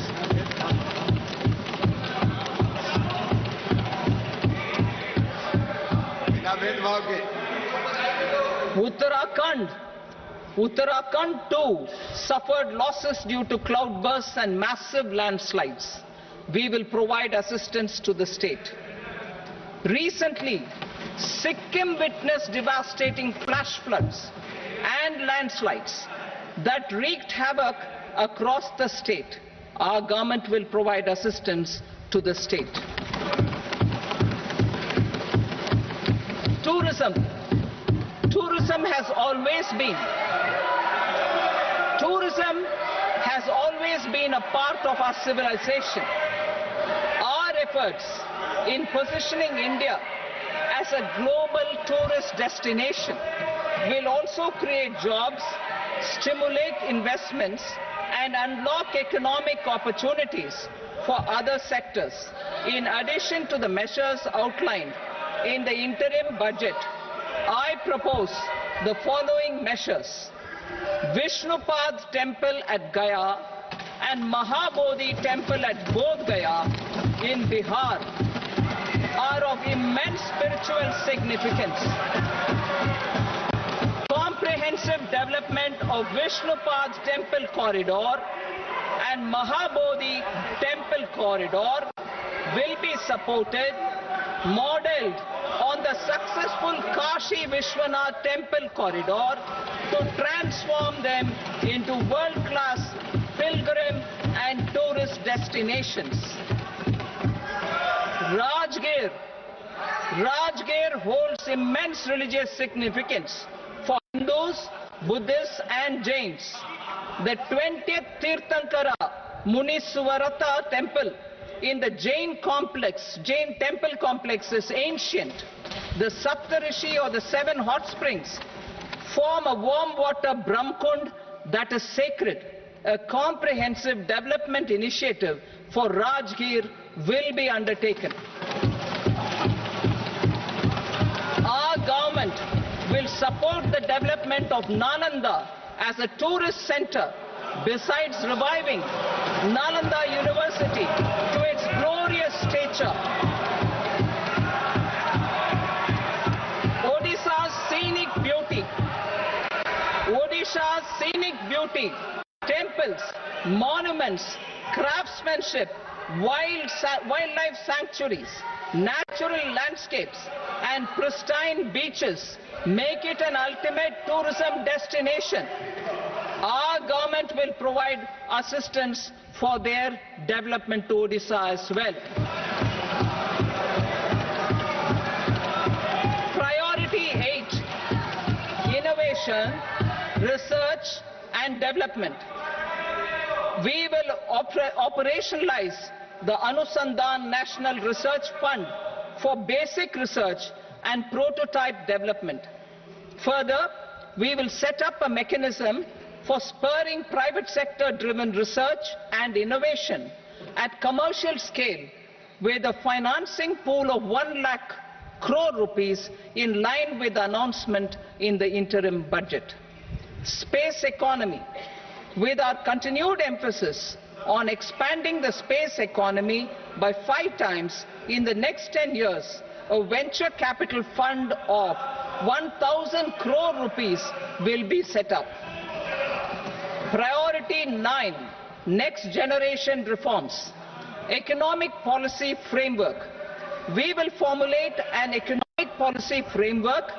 Uttarakhand too suffered losses due to cloudbursts and massive landslides. We will provide assistance to the state. Recently, Sikkim witnessed devastating flash floods and landslides that wreaked havoc across the state. Our government will provide assistance to the state. Tourism has always been a part of our civilization. Our efforts in positioning India as a global tourist destination will also create jobs, stimulate investments, and unlock economic opportunities for other sectors. In addition to the measures outlined in the interim budget, I propose the following measures. Vishnupad Temple at Gaya and Mahabodhi Temple at Bodh Gaya in Bihar are of immense spiritual significance. Comprehensive development of Vishnupad Temple corridor and Mahabodhi Temple corridor will be supported, modeled on the successful Kashi Vishwanath Temple corridor to transform them into world-class pilgrim and tourist destinations. Rajgir holds immense religious significance for Hindus, Buddhists and Jains. The 20th Tirthankara Muniswarata temple in the Jain temple complex is ancient. The Saptarishi or the 7 hot springs form a warm water Brahmkund that is sacred. A comprehensive development initiative for Rajgir will be undertaken. Our government will support the development of Nalanda as a tourist center, besides reviving Nalanda University to its glorious stature. Odisha's scenic beauty, temples, monuments, craftsmanship, wildlife sanctuaries, natural landscapes and pristine beaches make it an ultimate tourism destination. Our government will provide assistance for their development to Odisha as well. Priority 8, innovation, research and development. We will operationalize the Anusandhan National Research Fund for basic research and prototype development. Further, we will set up a mechanism for spurring private sector-driven research and innovation at commercial scale with a financing pool of 1 lakh crore rupees in line with the announcement in the interim budget. Space economy. With our continued emphasis on expanding the space economy by 5 times in the next 10 years, a venture capital fund of 1,000 crore rupees will be set up. Priority 9, next generation reforms. Economic policy framework. We will formulate an economic policy framework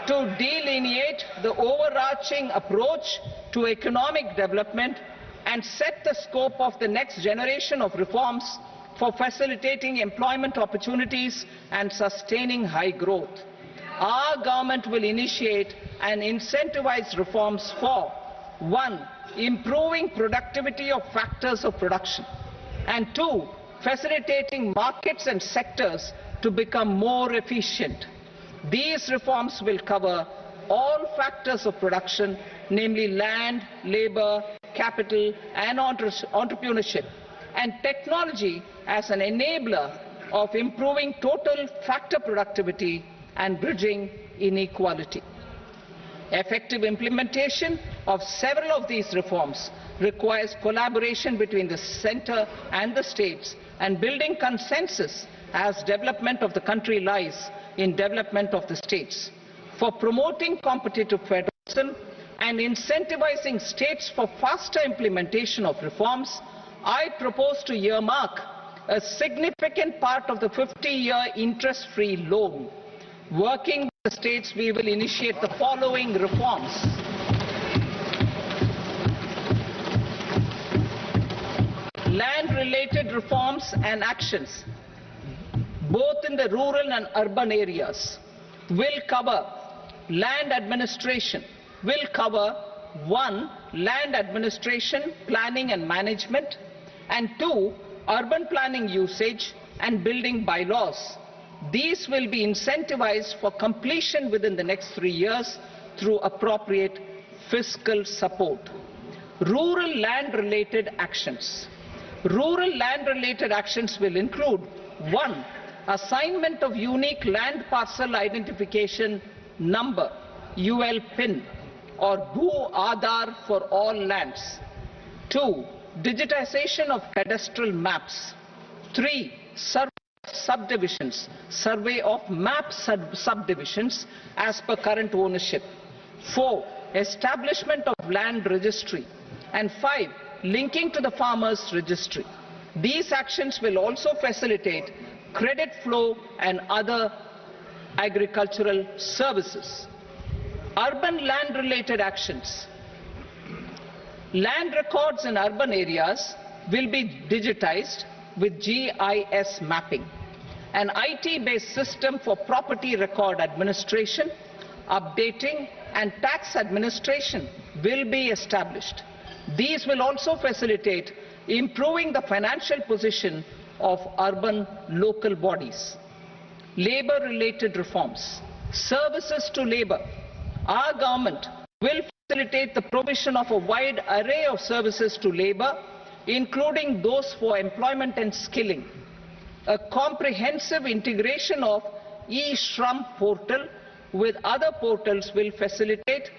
to delineate the overarching approach to economic development and set the scope of the next generation of reforms for facilitating employment opportunities and sustaining high growth. Our government will initiate and incentivize reforms for 1. Improving productivity of factors of production, and 2. Facilitating markets and sectors to become more efficient. These reforms will cover all factors of production, namely land, labor, capital and entrepreneurship, and technology as an enabler of improving total factor productivity and bridging inequality. Effective implementation of several of these reforms requires collaboration between the centre and the states, and building consensus as development of the country lies in development of the states. For promoting competitive federalism and incentivizing states for faster implementation of reforms, I propose to earmark a significant part of the 50-year interest-free loan. Working with the states, we will initiate the following reforms. Land-related reforms and actions, both in the rural and urban areas, will cover land administration, will cover 1. Land administration, planning and management, and 2. Urban planning usage and building bylaws. These will be incentivized for completion within the next 3 years through appropriate fiscal support. Rural land-related actions. Rural land-related actions will include 1. Assignment of unique land parcel identification number, UL PIN, or Bhu Aadhaar for all lands. 2. Digitization of cadastral maps. 3. Subdivisions, survey of map subdivisions as per current ownership. 4. Establishment of land registry. And 5. Linking to the farmers registry. These actions will also facilitate credit flow and other agricultural services. Urban land related actions. Land records in urban areas will be digitized with GIS mapping. An IT-based system for property record administration, updating and tax administration will be established. These will also facilitate improving the financial position of urban local bodies. Labor-related reforms. Services to labor. Our government will facilitate the provision of a wide array of services to labor, including those for employment and skilling. A comprehensive integration of e-Shram portal with other portals will facilitate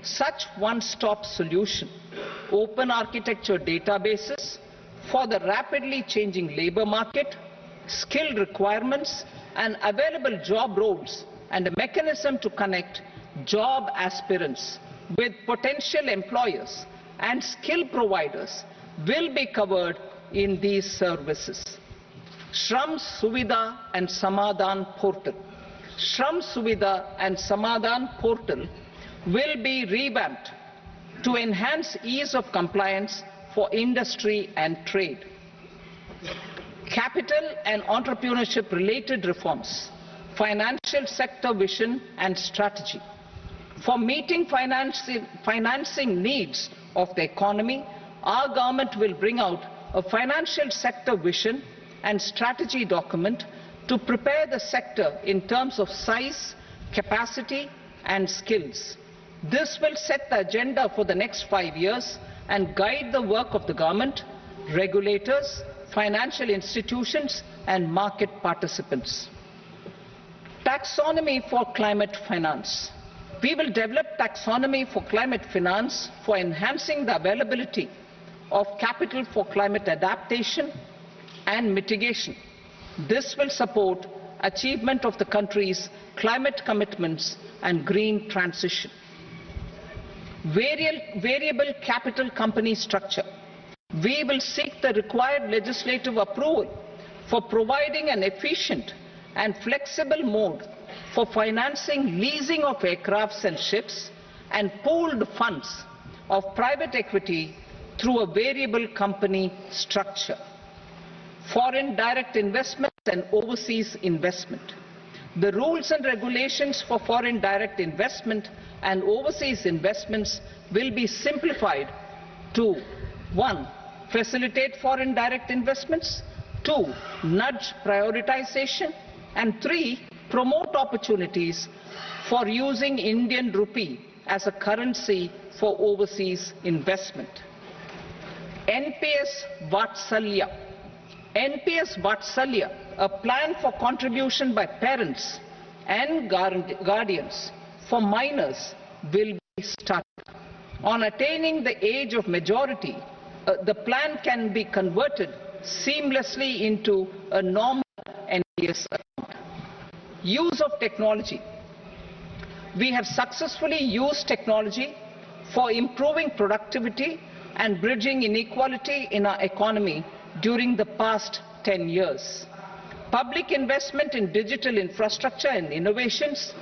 such one-stop solution. Open architecture databases for the rapidly changing labor market, skill requirements and available job roles, and a mechanism to connect job aspirants with potential employers and skill providers will be covered in these services. Shram Suvidha and Samadhan portal. Shram Suvidha and Samadhan portal will be revamped to enhance ease of compliance for industry and trade. Capital and entrepreneurship related reforms. Financial sector vision and strategy. For meeting financing needs of the economy, our government will bring out a financial sector vision and strategy document to prepare the sector in terms of size, capacity and skills. This will set the agenda for the next 5 years and guide the work of the government, regulators, financial institutions and market participants. Taxonomy for climate finance. We will develop taxonomy for climate finance for enhancing the availability of capital for climate adaptation and mitigation. This will support achievement of the country's climate commitments and green transition. Variable capital company structure. We will seek the required legislative approval for providing an efficient and flexible mode for financing leasing of aircrafts and ships and pooled funds of private equity through a variable company structure. Foreign direct investments and overseas investment. The rules and regulations for foreign direct investment and overseas investments will be simplified to 1. Facilitate foreign direct investments, 2. Nudge prioritization, and 3. Promote opportunities for using Indian rupee as a currency for overseas investment. NPS Vatsalya. NPS Vatsalya, a plan for contribution by parents and guardians for minors, will be started. On attaining the age of majority, the plan can be converted seamlessly into a normal NPS account. Use of technology. We have successfully used technology for improving productivity and bridging inequality in our economy during the past 10 years. Public investment in digital infrastructure and innovations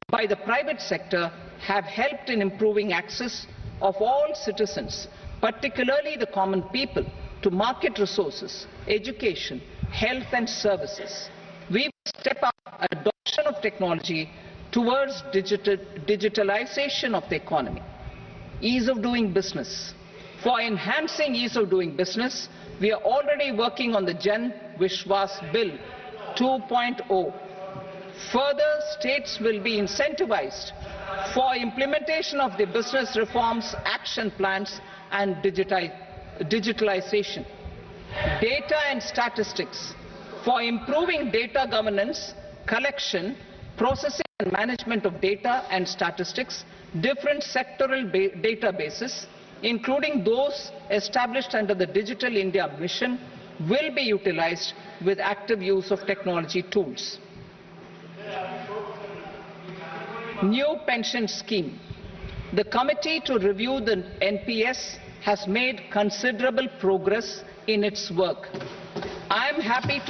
by the private sector have helped in improving access of all citizens, particularly the common people, to market resources, education, health and services. We will step up adoption of technology towards digitalization of the economy. Ease of doing business. For enhancing ease of doing business, we are already working on the Jan Vishwas Bill 2.0. Further, states will be incentivized for implementation of the business reforms, action plans and digitalization. Data and statistics. For improving data governance, collection, processing and management of data and statistics, different sectoral databases, including those established under the Digital India Mission, will be utilized with active use of technology tools. New pension scheme. The committee to review the NPS has made considerable progress in its work. I am happy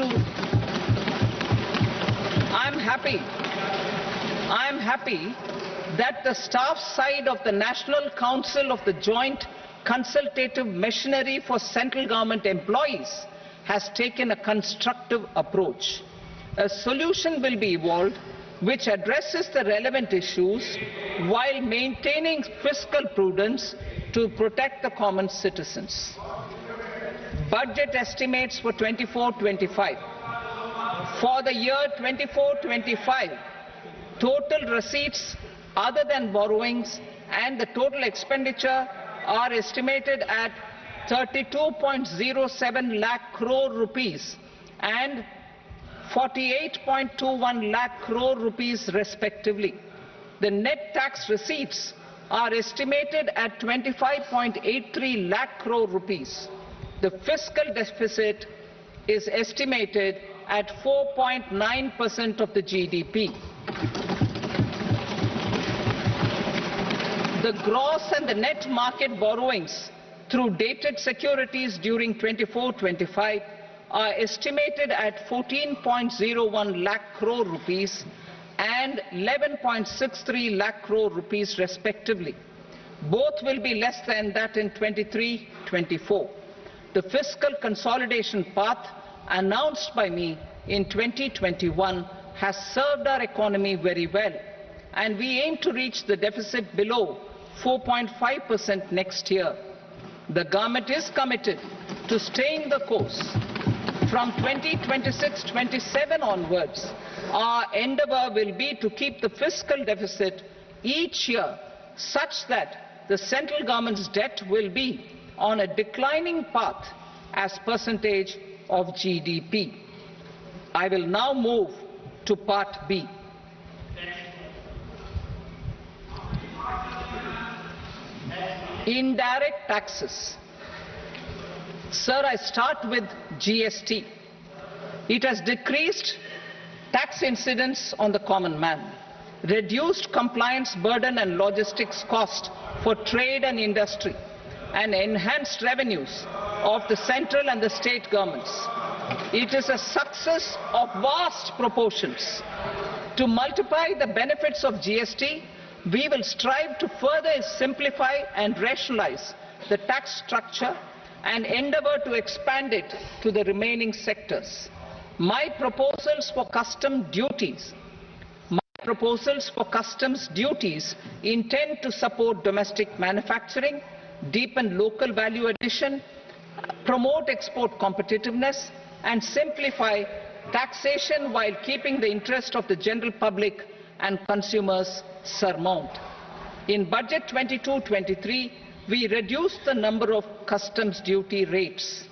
that the staff side of the National Council of the Joint Consultative Machinery for Central Government Employees has taken a constructive approach. A solution will be evolved which addresses the relevant issues while maintaining fiscal prudence to protect the common citizens. Budget estimates for 24-25. For the year 24-25, total receipts other than borrowings and the total expenditure are estimated at 32.07 lakh crore rupees and 48.21 lakh crore rupees respectively. The net tax receipts are estimated at 25.83 lakh crore rupees. The fiscal deficit is estimated at 4.9% of the GDP. The gross and the net market borrowings through dated securities during 24-25 are estimated at 14.01 lakh crore rupees and 11.63 lakh crore rupees respectively. Both will be less than that in 23-24. The fiscal consolidation path announced by me in 2021 has served our economy very well, and we aim to reach the deficit below 4.5% next year. The government is committed to staying the course. From 2026-27 onwards, our endeavour will be to keep the fiscal deficit each year such that the central government's debt will be on a declining path as percentage of GDP. I will now move to Part B. Indirect taxes. Sir, I start with GST. It has decreased tax incidence on the common man, reduced compliance burden and logistics cost for trade and industry, and enhanced revenues of the central and the state governments. It is a success of vast proportions. To multiply the benefits of GST, we will strive to further simplify and rationalize the tax structure and endeavour to expand it to the remaining sectors. My proposals for customs duties intend to support domestic manufacturing, deepen local value addition, promote export competitiveness, and simplify taxation while keeping the interest of the general public and consumers surmount. In Budget 22-23, we reduce the number of customs duty rates.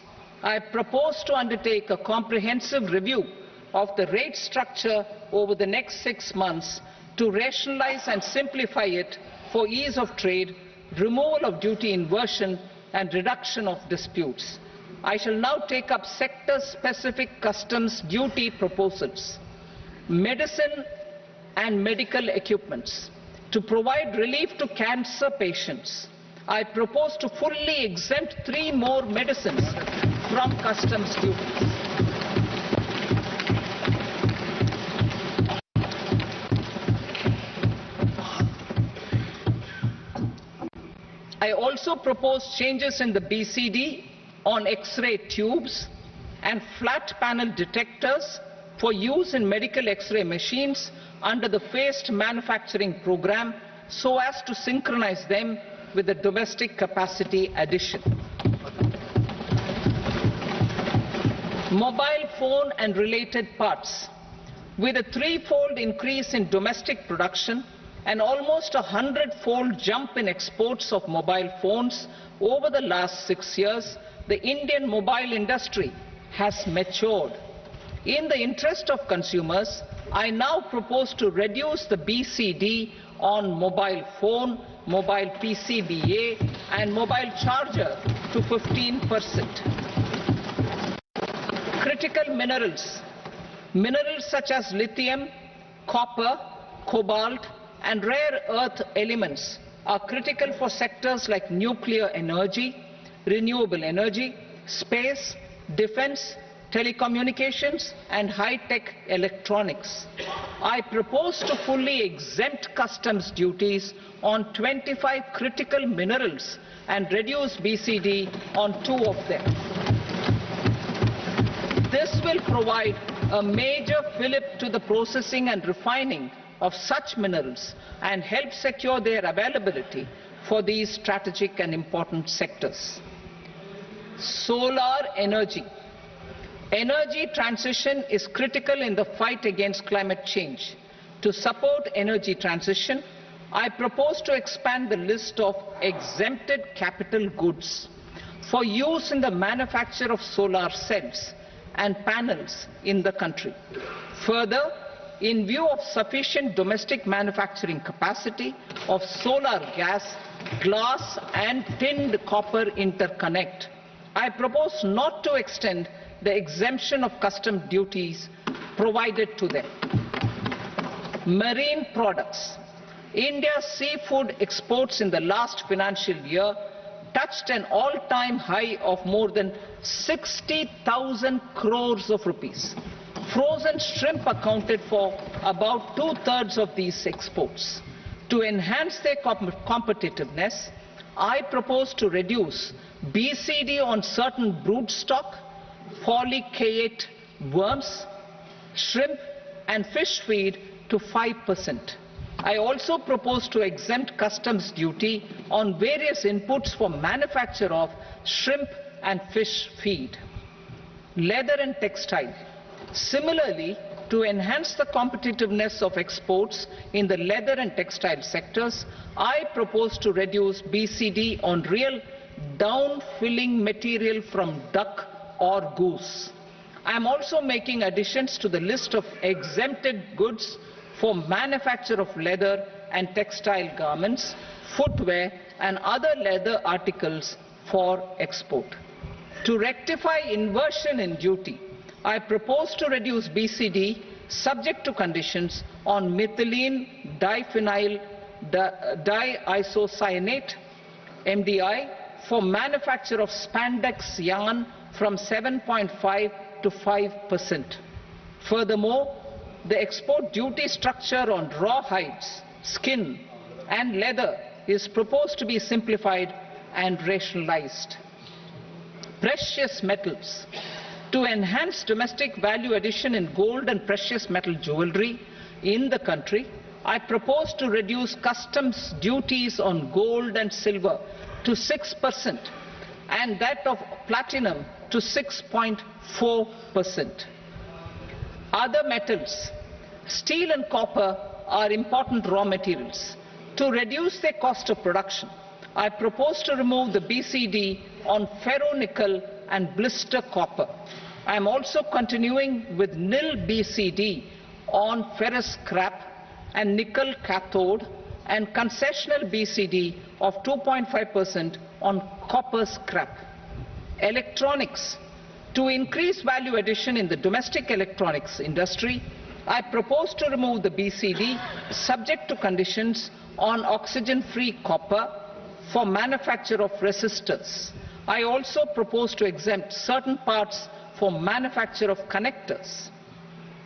I propose to undertake a comprehensive review of the rate structure over the next 6 months to rationalize and simplify it for ease of trade, removal of duty inversion, and reduction of disputes. I shall now take up sector-specific customs duty proposals. Medicine and medical equipments. To provide relief to cancer patients, I propose to fully exempt 3 more medicines from customs duties. I also propose changes in the BCD on X-ray tubes and flat panel detectors for use in medical X-ray machines under the phased manufacturing program so as to synchronize them with the domestic capacity addition. Mobile phone and related parts. With a 3-fold increase in domestic production and almost a 100-fold jump in exports of mobile phones over the last 6 years, the Indian mobile industry has matured. In the interest of consumers, I now propose to reduce the BCD on mobile phone, mobile PCBA and mobile charger to 15%. Critical minerals. Minerals such as lithium, copper, cobalt and rare earth elements are critical for sectors like nuclear energy, renewable energy, space, defense, telecommunications and high-tech electronics. I propose to fully exempt customs duties on 25 critical minerals and reduce BCD on 2 of them. This will provide a major fillip to the processing and refining of such minerals and help secure their availability for these strategic and important sectors. Solar energy. Energy transition is critical in the fight against climate change. To support energy transition, I propose to expand the list of exempted capital goods for use in the manufacture of solar cells and panels in the country. Further, in view of sufficient domestic manufacturing capacity of solar gas, glass and tinned copper interconnect, I propose not to extend the exemption of custom duties provided to them. Marine products. India's seafood exports in the last financial year touched an all-time high of more than 60,000 crores of rupees. Frozen shrimp accounted for about 2/3 of these exports. To enhance their competitiveness, I propose to reduce BCD on certain broodstock, foliate worms, shrimp and fish feed to 5%. I also propose to exempt customs duty on various inputs for manufacture of shrimp and fish feed. Leather and textile. Similarly, to enhance the competitiveness of exports in the leather and textile sectors, I propose to reduce BCD on real down-filling material from duck or goose. I am also making additions to the list of exempted goods for manufacture of leather and textile garments, footwear and other leather articles for export. To rectify inversion in duty, I propose to reduce BCD subject to conditions on methylene diphenyl diisocyanate MDI for manufacture of spandex yarn from 7.5 to 5%. Furthermore, the export duty structure on raw hides, skin and leather is proposed to be simplified and rationalized. Precious metals. To enhance domestic value addition in gold and precious metal jewelry in the country, I propose to reduce customs duties on gold and silver to 6% and that of platinum to 6.4%. Other metals. Steel and copper are important raw materials. To reduce their cost of production, I propose to remove the BCD on ferronickel and blister copper. I am also continuing with nil BCD on ferrous scrap and nickel cathode and concessional BCD of 2.5% on copper scrap. Electronics. To increase value addition in the domestic electronics industry, I propose to remove the BCD subject to conditions on oxygen-free copper for manufacture of resistors. I also propose to exempt certain parts for manufacture of connectors.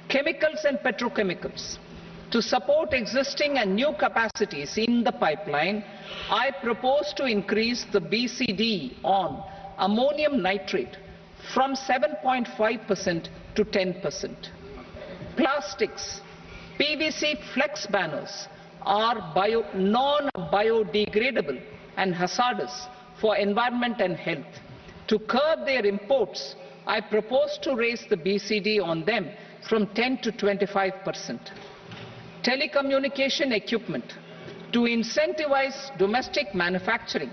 Chemicals and petrochemicals. To support existing and new capacities in the pipeline, I propose to increase the BCD on ammonium nitrate from 7.5% to 10%. Plastics. PVC flex banners are non-biodegradable and hazardous for environment and health. To curb their imports, I propose to raise the BCD on them from 10 to 25%. Telecommunication equipment. To incentivize domestic manufacturing,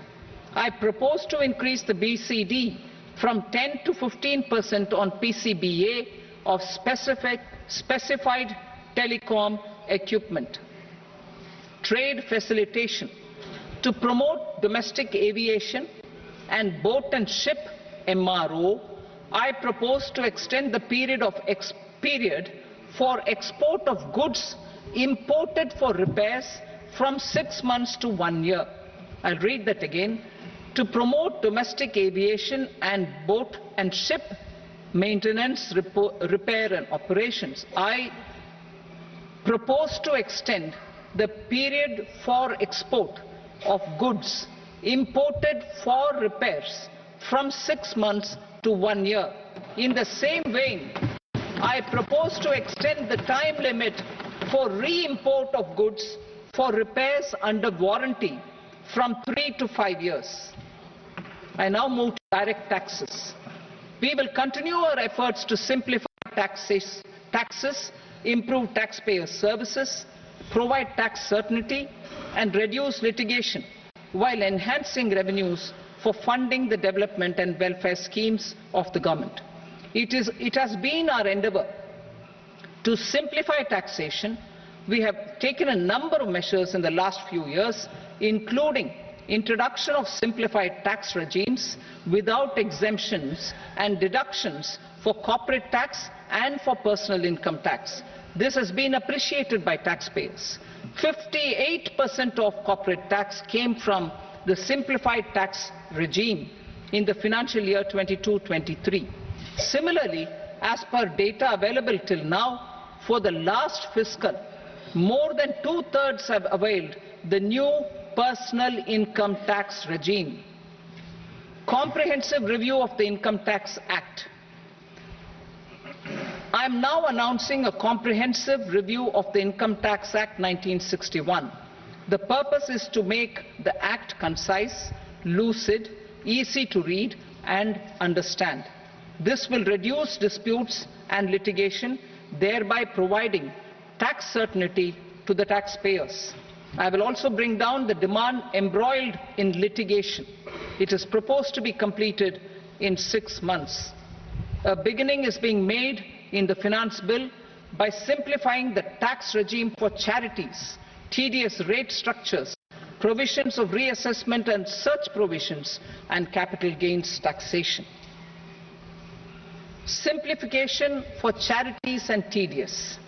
I propose to increase the BCD from 10 to 15% on PCBA of specified telecom equipment. Trade facilitation. To promote domestic aviation and boat and ship MRO, I propose to extend the period for export of goods imported for repairs from 6 months to 1 year. I'll read that again. To promote domestic aviation and boat and ship maintenance, repair and operations, I propose to extend the period for export of goods imported for repairs from 6 months to 1 year. In the same vein, I propose to extend the time limit for re-import of goods for repairs under warranty from 3 to 5 years. I now move to direct taxes. We will continue our efforts to simplify taxes, improve taxpayer services, provide tax certainty, and reduce litigation while enhancing revenues for funding the development and welfare schemes of the government. It has been our endeavour to simplify taxation. We have taken a number of measures in the last few years, including introduction of simplified tax regimes without exemptions and deductions for corporate tax and for personal income tax. This has been appreciated by taxpayers. 58% of corporate tax came from the simplified tax regime in the financial year 22-23. Similarly, as per data available till now, for the last fiscal, more than 2/3 have availed the new personal income tax regime. Comprehensive review of the Income Tax Act. I am now announcing a comprehensive review of the Income Tax Act 1961. The purpose is to make the Act concise, lucid, easy to read and understand. This will reduce disputes and litigation, thereby providing tax certainty to the taxpayers. I will also bring down the demand embroiled in litigation. It is proposed to be completed in 6 months. A beginning is being made in the finance bill by simplifying the tax regime for charities, tedious rate structures, provisions of reassessment and such provisions, and capital gains taxation. Simplification for charities and tedious.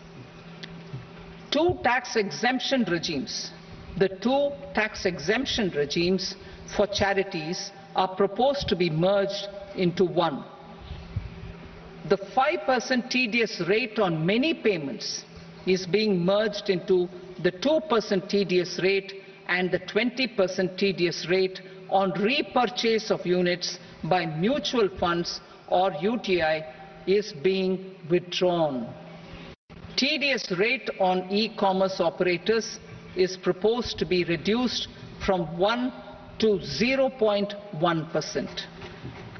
Two tax exemption regimes. The two tax exemption regimes for charities are proposed to be merged into one. The 5% tedious rate on many payments is being merged into the 2% tedious rate, and the 20% tedious rate on repurchase of units by mutual funds or UTI is being withdrawn. Tedious rate on e-commerce operators is proposed to be reduced from 1 to 0.1%.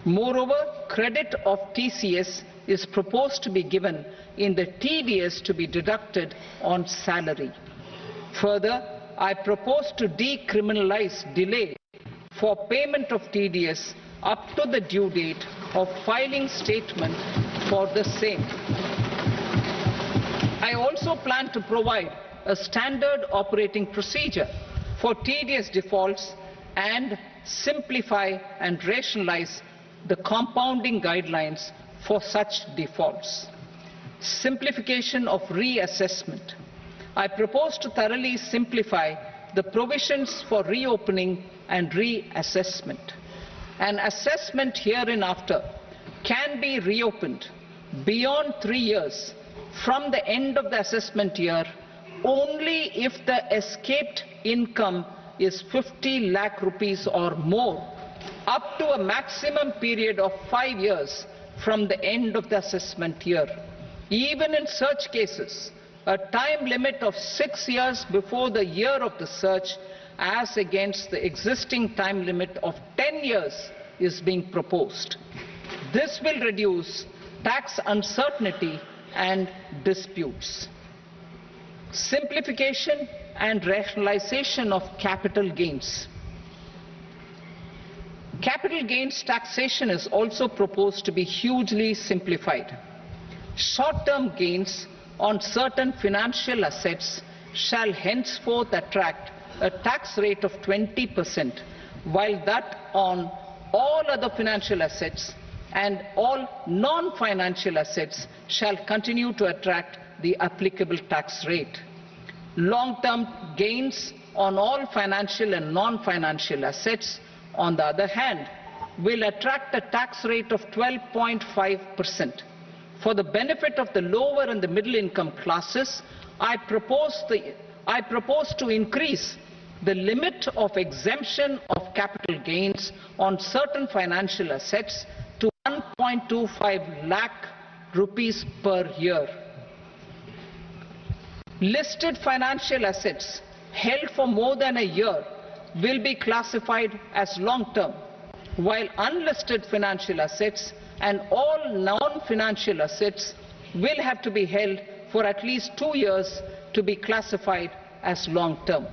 Moreover, credit of TCS is proposed to be given in the TDS to be deducted on salary. Further, I propose to decriminalize delay for payment of TDS up to the due date of filing statement for the same. I also plan to provide a standard operating procedure for TDS defaults and simplify and rationalize the compounding guidelines for such defaults. Simplification of reassessment. I propose to thoroughly simplify the provisions for reopening and reassessment. An assessment hereinafter can be reopened beyond 3 years from the end of the assessment year only if the escaped income is 50 lakh rupees or more, up to a maximum period of 5 years from the end of the assessment year. Even in such cases, a time limit of 6 years before the year of the search, as against the existing time limit of 10 years, is being proposed. This will reduce tax uncertainty and disputes. Simplification and rationalization of capital gains. Capital gains taxation is also proposed to be hugely simplified. Short-term gains on certain financial assets shall henceforth attract a tax rate of 20%, while that on all other financial assets and all non-financial assets shall continue to attract the applicable tax rate. Long-term gains on all financial and non-financial assets, on the other hand, will attract a tax rate of 12.5%. For the benefit of the lower and the middle income classes, I propose to increase the limit of exemption of capital gains on certain financial assets to 1.25 lakh rupees per year. Listed financial assets held for more than a year will be classified as long-term, while unlisted financial assets and all non-financial assets will have to be held for at least 2 years to be classified as long-term.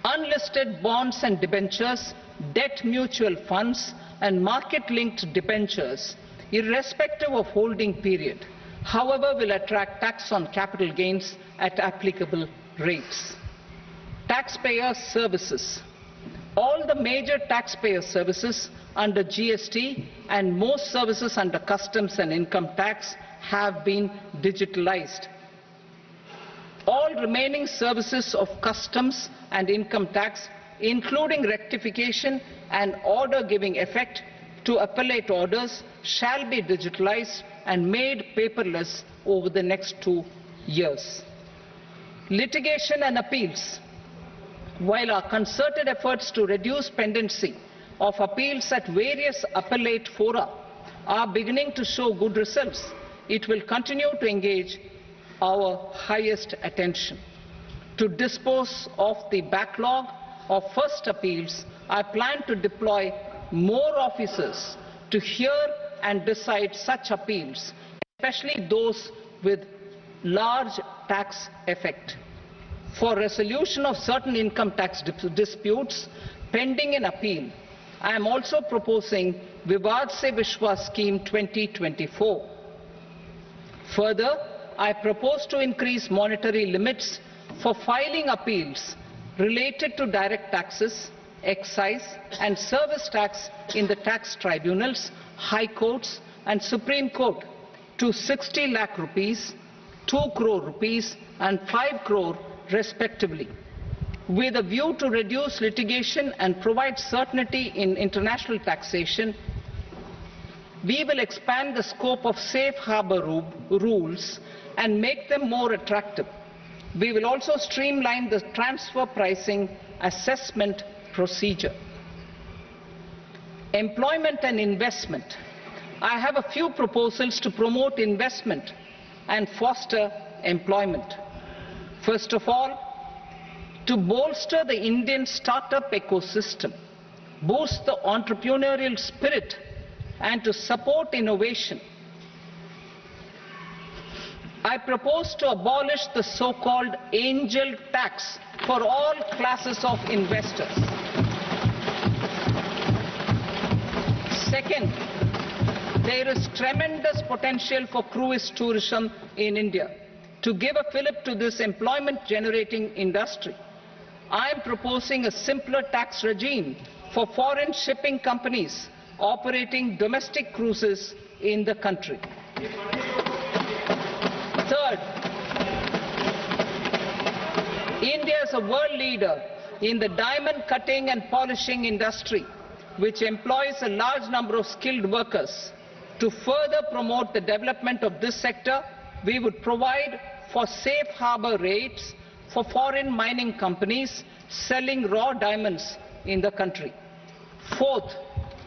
Unlisted bonds and debentures, debt mutual funds and market-linked debentures, irrespective of holding period, however, will attract tax on capital gains at applicable rates. Taxpayer services. All the major taxpayer services under GST and most services under customs and income tax have been digitalized. All remaining services of customs and income tax, including rectification and order giving effect to appellate orders, shall be digitalized and made paperless over the next 2 years. Litigation and appeals. While our concerted efforts to reduce pendency of appeals at various appellate fora are beginning to show good results, it will continue to engage our highest attention. To dispose of the backlog of first appeals, I plan to deploy more officers to hear and decide such appeals, especially those with large tax effect. For resolution of certain income tax disputes pending in appeal, I am also proposing Vivad Se Vishwas Scheme 2024. Further, I propose to increase monetary limits for filing appeals related to direct taxes, excise and service tax in the tax tribunals, high courts and Supreme Court to 60 lakh rupees, 2 crore rupees and 5 crore respectively. With a view to reduce litigation and provide certainty in international taxation, we will expand the scope of safe harbor rules and make them more attractive. We will also streamline the transfer pricing assessment procedure. Employment and investment. I have a few proposals to promote investment and foster employment. First of all, to bolster the Indian startup ecosystem, boost the entrepreneurial spirit, and to support innovation, I propose to abolish the so-called angel tax for all classes of investors. Second, there is tremendous potential for cruise tourism in India. To give a fillip to this employment-generating industry, I am proposing a simpler tax regime for foreign shipping companies operating domestic cruises in the country. Third, India is a world leader in the diamond cutting and polishing industry, which employs a large number of skilled workers. To further promote the development of this sector, we would provide for safe harbor rates for foreign mining companies selling raw diamonds in the country. Fourth,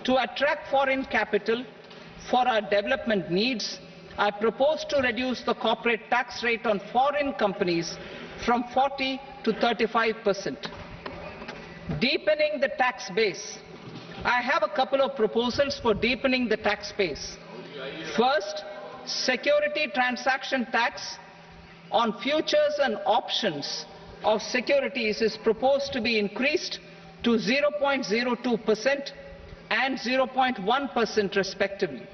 to attract foreign capital for our development needs, I propose to reduce the corporate tax rate on foreign companies from 40 to 35%. Deepening the tax base. I have a couple of proposals for deepening the tax base. First, security transaction tax on futures and options of securities is proposed to be increased to 0.02% and 0.1% respectively.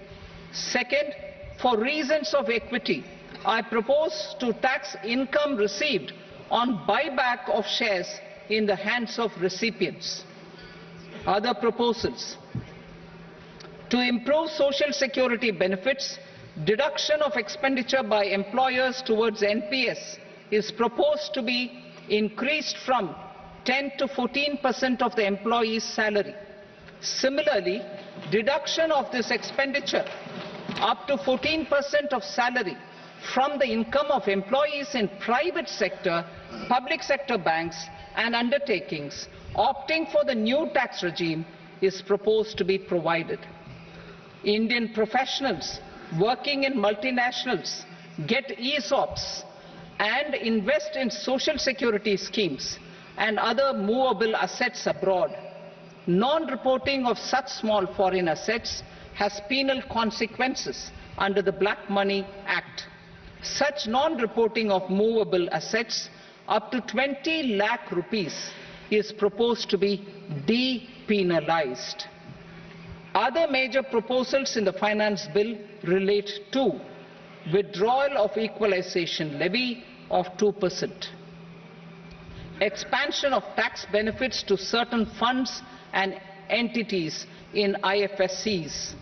Second, for reasons of equity, I propose to tax income received on buyback of shares in the hands of recipients. Other proposals. To improve social security benefits, deduction of expenditure by employers towards NPS is proposed to be increased from 10 to 14% of the employee's salary. Similarly, deduction of this expenditure up to 14% of salary from the income of employees in private sector, public sector banks and undertakings opting for the new tax regime is proposed to be provided. Indian professionals working in multinationals get ESOPs and invest in social security schemes and other movable assets abroad. Non-reporting of such small foreign assets has penal consequences under the Black Money Act. Such non-reporting of movable assets up to 20 lakh rupees is proposed to be depenalized. Other major proposals in the finance bill relate to withdrawal of equalization levy of 2%, expansion of tax benefits to certain funds and entities in IFSCs,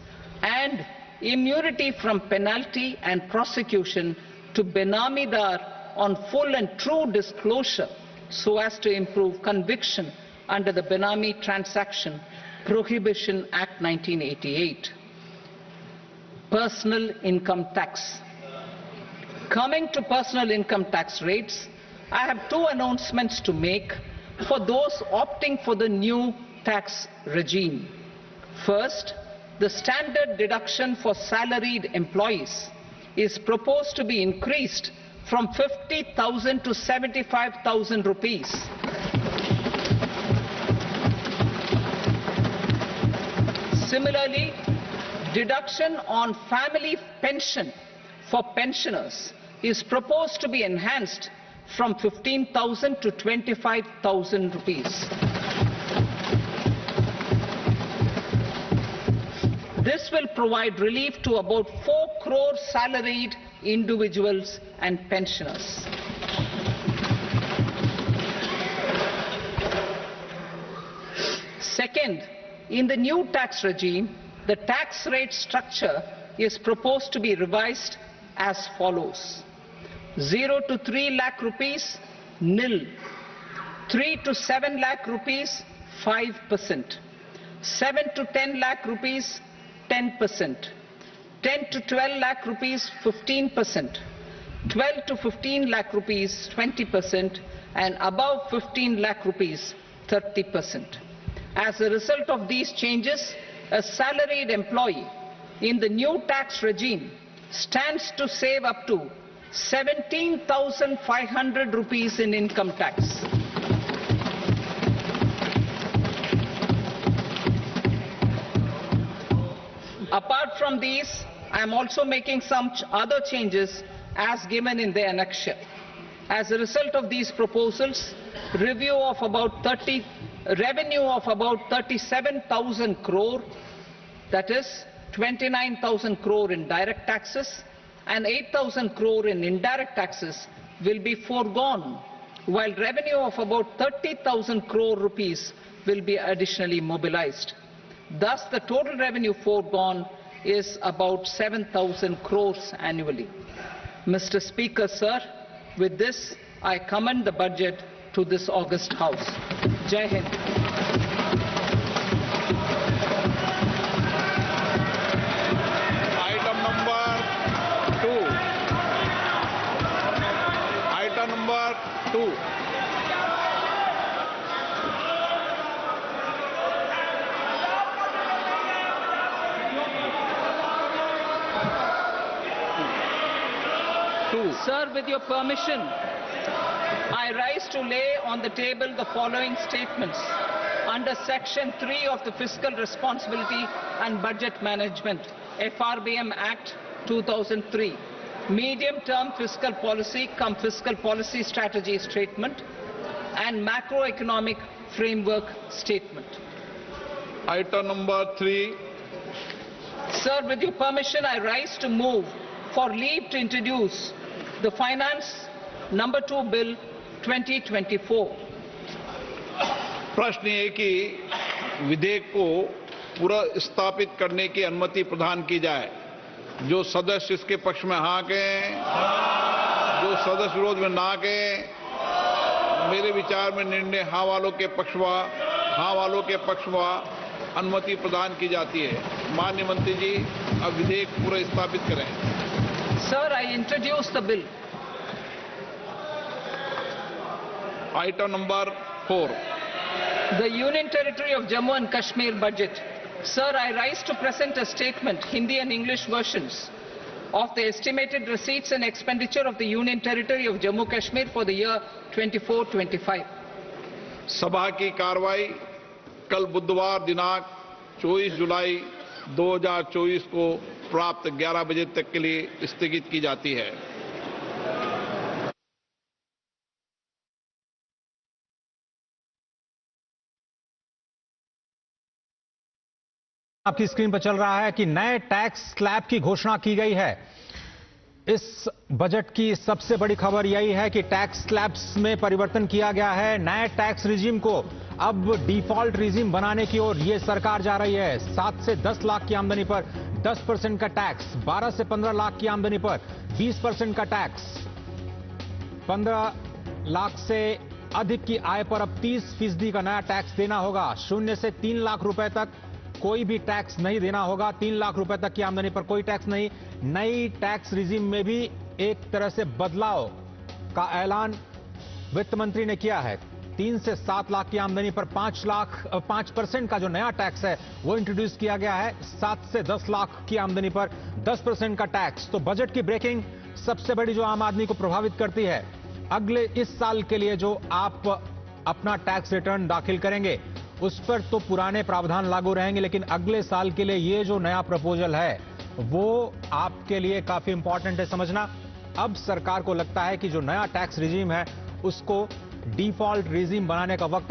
and immunity from penalty and prosecution to Benamidar on full and true disclosure so as to improve conviction under the Benami Transaction Prohibition Act 1988. Personal income tax. Coming to personal income tax rates, I have two announcements to make for those opting for the new tax regime. First, the standard deduction for salaried employees is proposed to be increased from 50,000 to 75,000 rupees. Similarly, deduction on family pension for pensioners is proposed to be enhanced from 15,000 to 25,000 rupees. This will provide relief to about 4 crore salaried individuals and pensioners. Second, in the new tax regime, the tax rate structure is proposed to be revised as follows. 0 to 3 lakh rupees, nil. 3 to 7 lakh rupees, 5%. 7 to 10 lakh rupees, 10%. 10 to 12 lakh rupees, 15%. 12 to 15 lakh rupees, 20%. And above 15 lakh rupees, 30%. As a result of these changes, a salaried employee in the new tax regime stands to save up to 17,500 rupees in income tax. Apart from these, I am also making some other changes as given in the annexure. As a result of these proposals, revenue of about 37,000 crore that is 29,000 crore in direct taxes and 8,000 crore in indirect taxes, will be foregone, while revenue of about 30,000 crore rupees will be additionally mobilized. Thus, the total revenue foregone is about 7,000 crores annually. Mr. Speaker, sir, with this, I commend the budget to this august House. Jai Hind. Item number 2. Item number 2. Sir, with your permission, I rise to lay on the table the following statements under Section 3 of the Fiscal Responsibility and Budget Management, FRBM Act 2003, Medium-Term Fiscal Policy cum Fiscal Policy Strategy Statement and Macroeconomic Framework Statement. Item number 3. Sir, with your permission, I rise to move for leave to introduce the Finance Number 2 Bill 2024. प्रश्न ये कि विधेयक को पुनर्स्थापित करने की अनुमति प्रदान की जाए। जो सदस्य इसके पक्ष में हाँ कहें, जो सदस्य विरोध में ना कहें। मेरे विचार में निर्णय हाँ वालों के पक्ष में अनुमति प्रदान की जाती है। माननीय मंत्री जी, अब विधेयक पुनर्स्थापित करें। Sir, I introduce the bill. Item number 4. The Union Territory of Jammu and Kashmir budget. Sir, I rise to present a statement, Hindi and English versions, of the estimated receipts and expenditure of the Union Territory of Jammu and Kashmir for the year 24-25. सभा की कार्रवाई कल बुधवार दिनांक 24 जुलाई 2024 को प्राप्त 11 बजे तक के लिए स्थगित की जाती है। आपकी स्क्रीन पर चल रहा है कि नए टैक्स स्लैब की घोषणा की गई है। इस बजट की सबसे बड़ी खबर यही है कि टैक्स स्लैब्स में परिवर्तन किया गया है। नए टैक्स रिजीम को अब डिफॉल्ट रिजीम बनाने की ओर ये सरकार जा रही है। 7 से 10 लाख की आमदनी पर 10% का टैक्स, 12 से 15 लाख की आमदनी पर 20% का टैक्स, 15 लाख से अधिक की आय पर अब 30% का नया टैक्स देना होगा। 0 से 3 लाख रुपए तक कोई भी टैक्स नहीं देना होगा। 3 लाख रुपए तक की आमदनी पर कोई टैक्स नहीं। नई टैक्स रिजीम में भी एक तरह से बदलाव का ऐलान वित्त मंत्री ने किया है। 3 से 7 लाख की आमदनी पर 5% का जो नया टैक्स है वो इंट्रोड्यूस किया गया है। 7 से 10 लाख की आमदनी पर 10% का टैक्स। तो बजट की ब्रेकिंग सबसे बड़ी जो आम आदमी को प्रभावित करती है। अगले इस साल के लिए जो आप अपना टैक्स रिटर्न दाखिल करेंगे उस पर तो पुराने प्रावधान लागू रहेंगे, लेकिन अगले साल के लिए ये जो नया प्रपोजल है वो आपके लिए काफी इंपॉर्टेंट है समझना। अब सरकार को लगता है कि जो नया टैक्स रिजीम है उसको डिफॉल्ट रिजीम बनाने का वक्त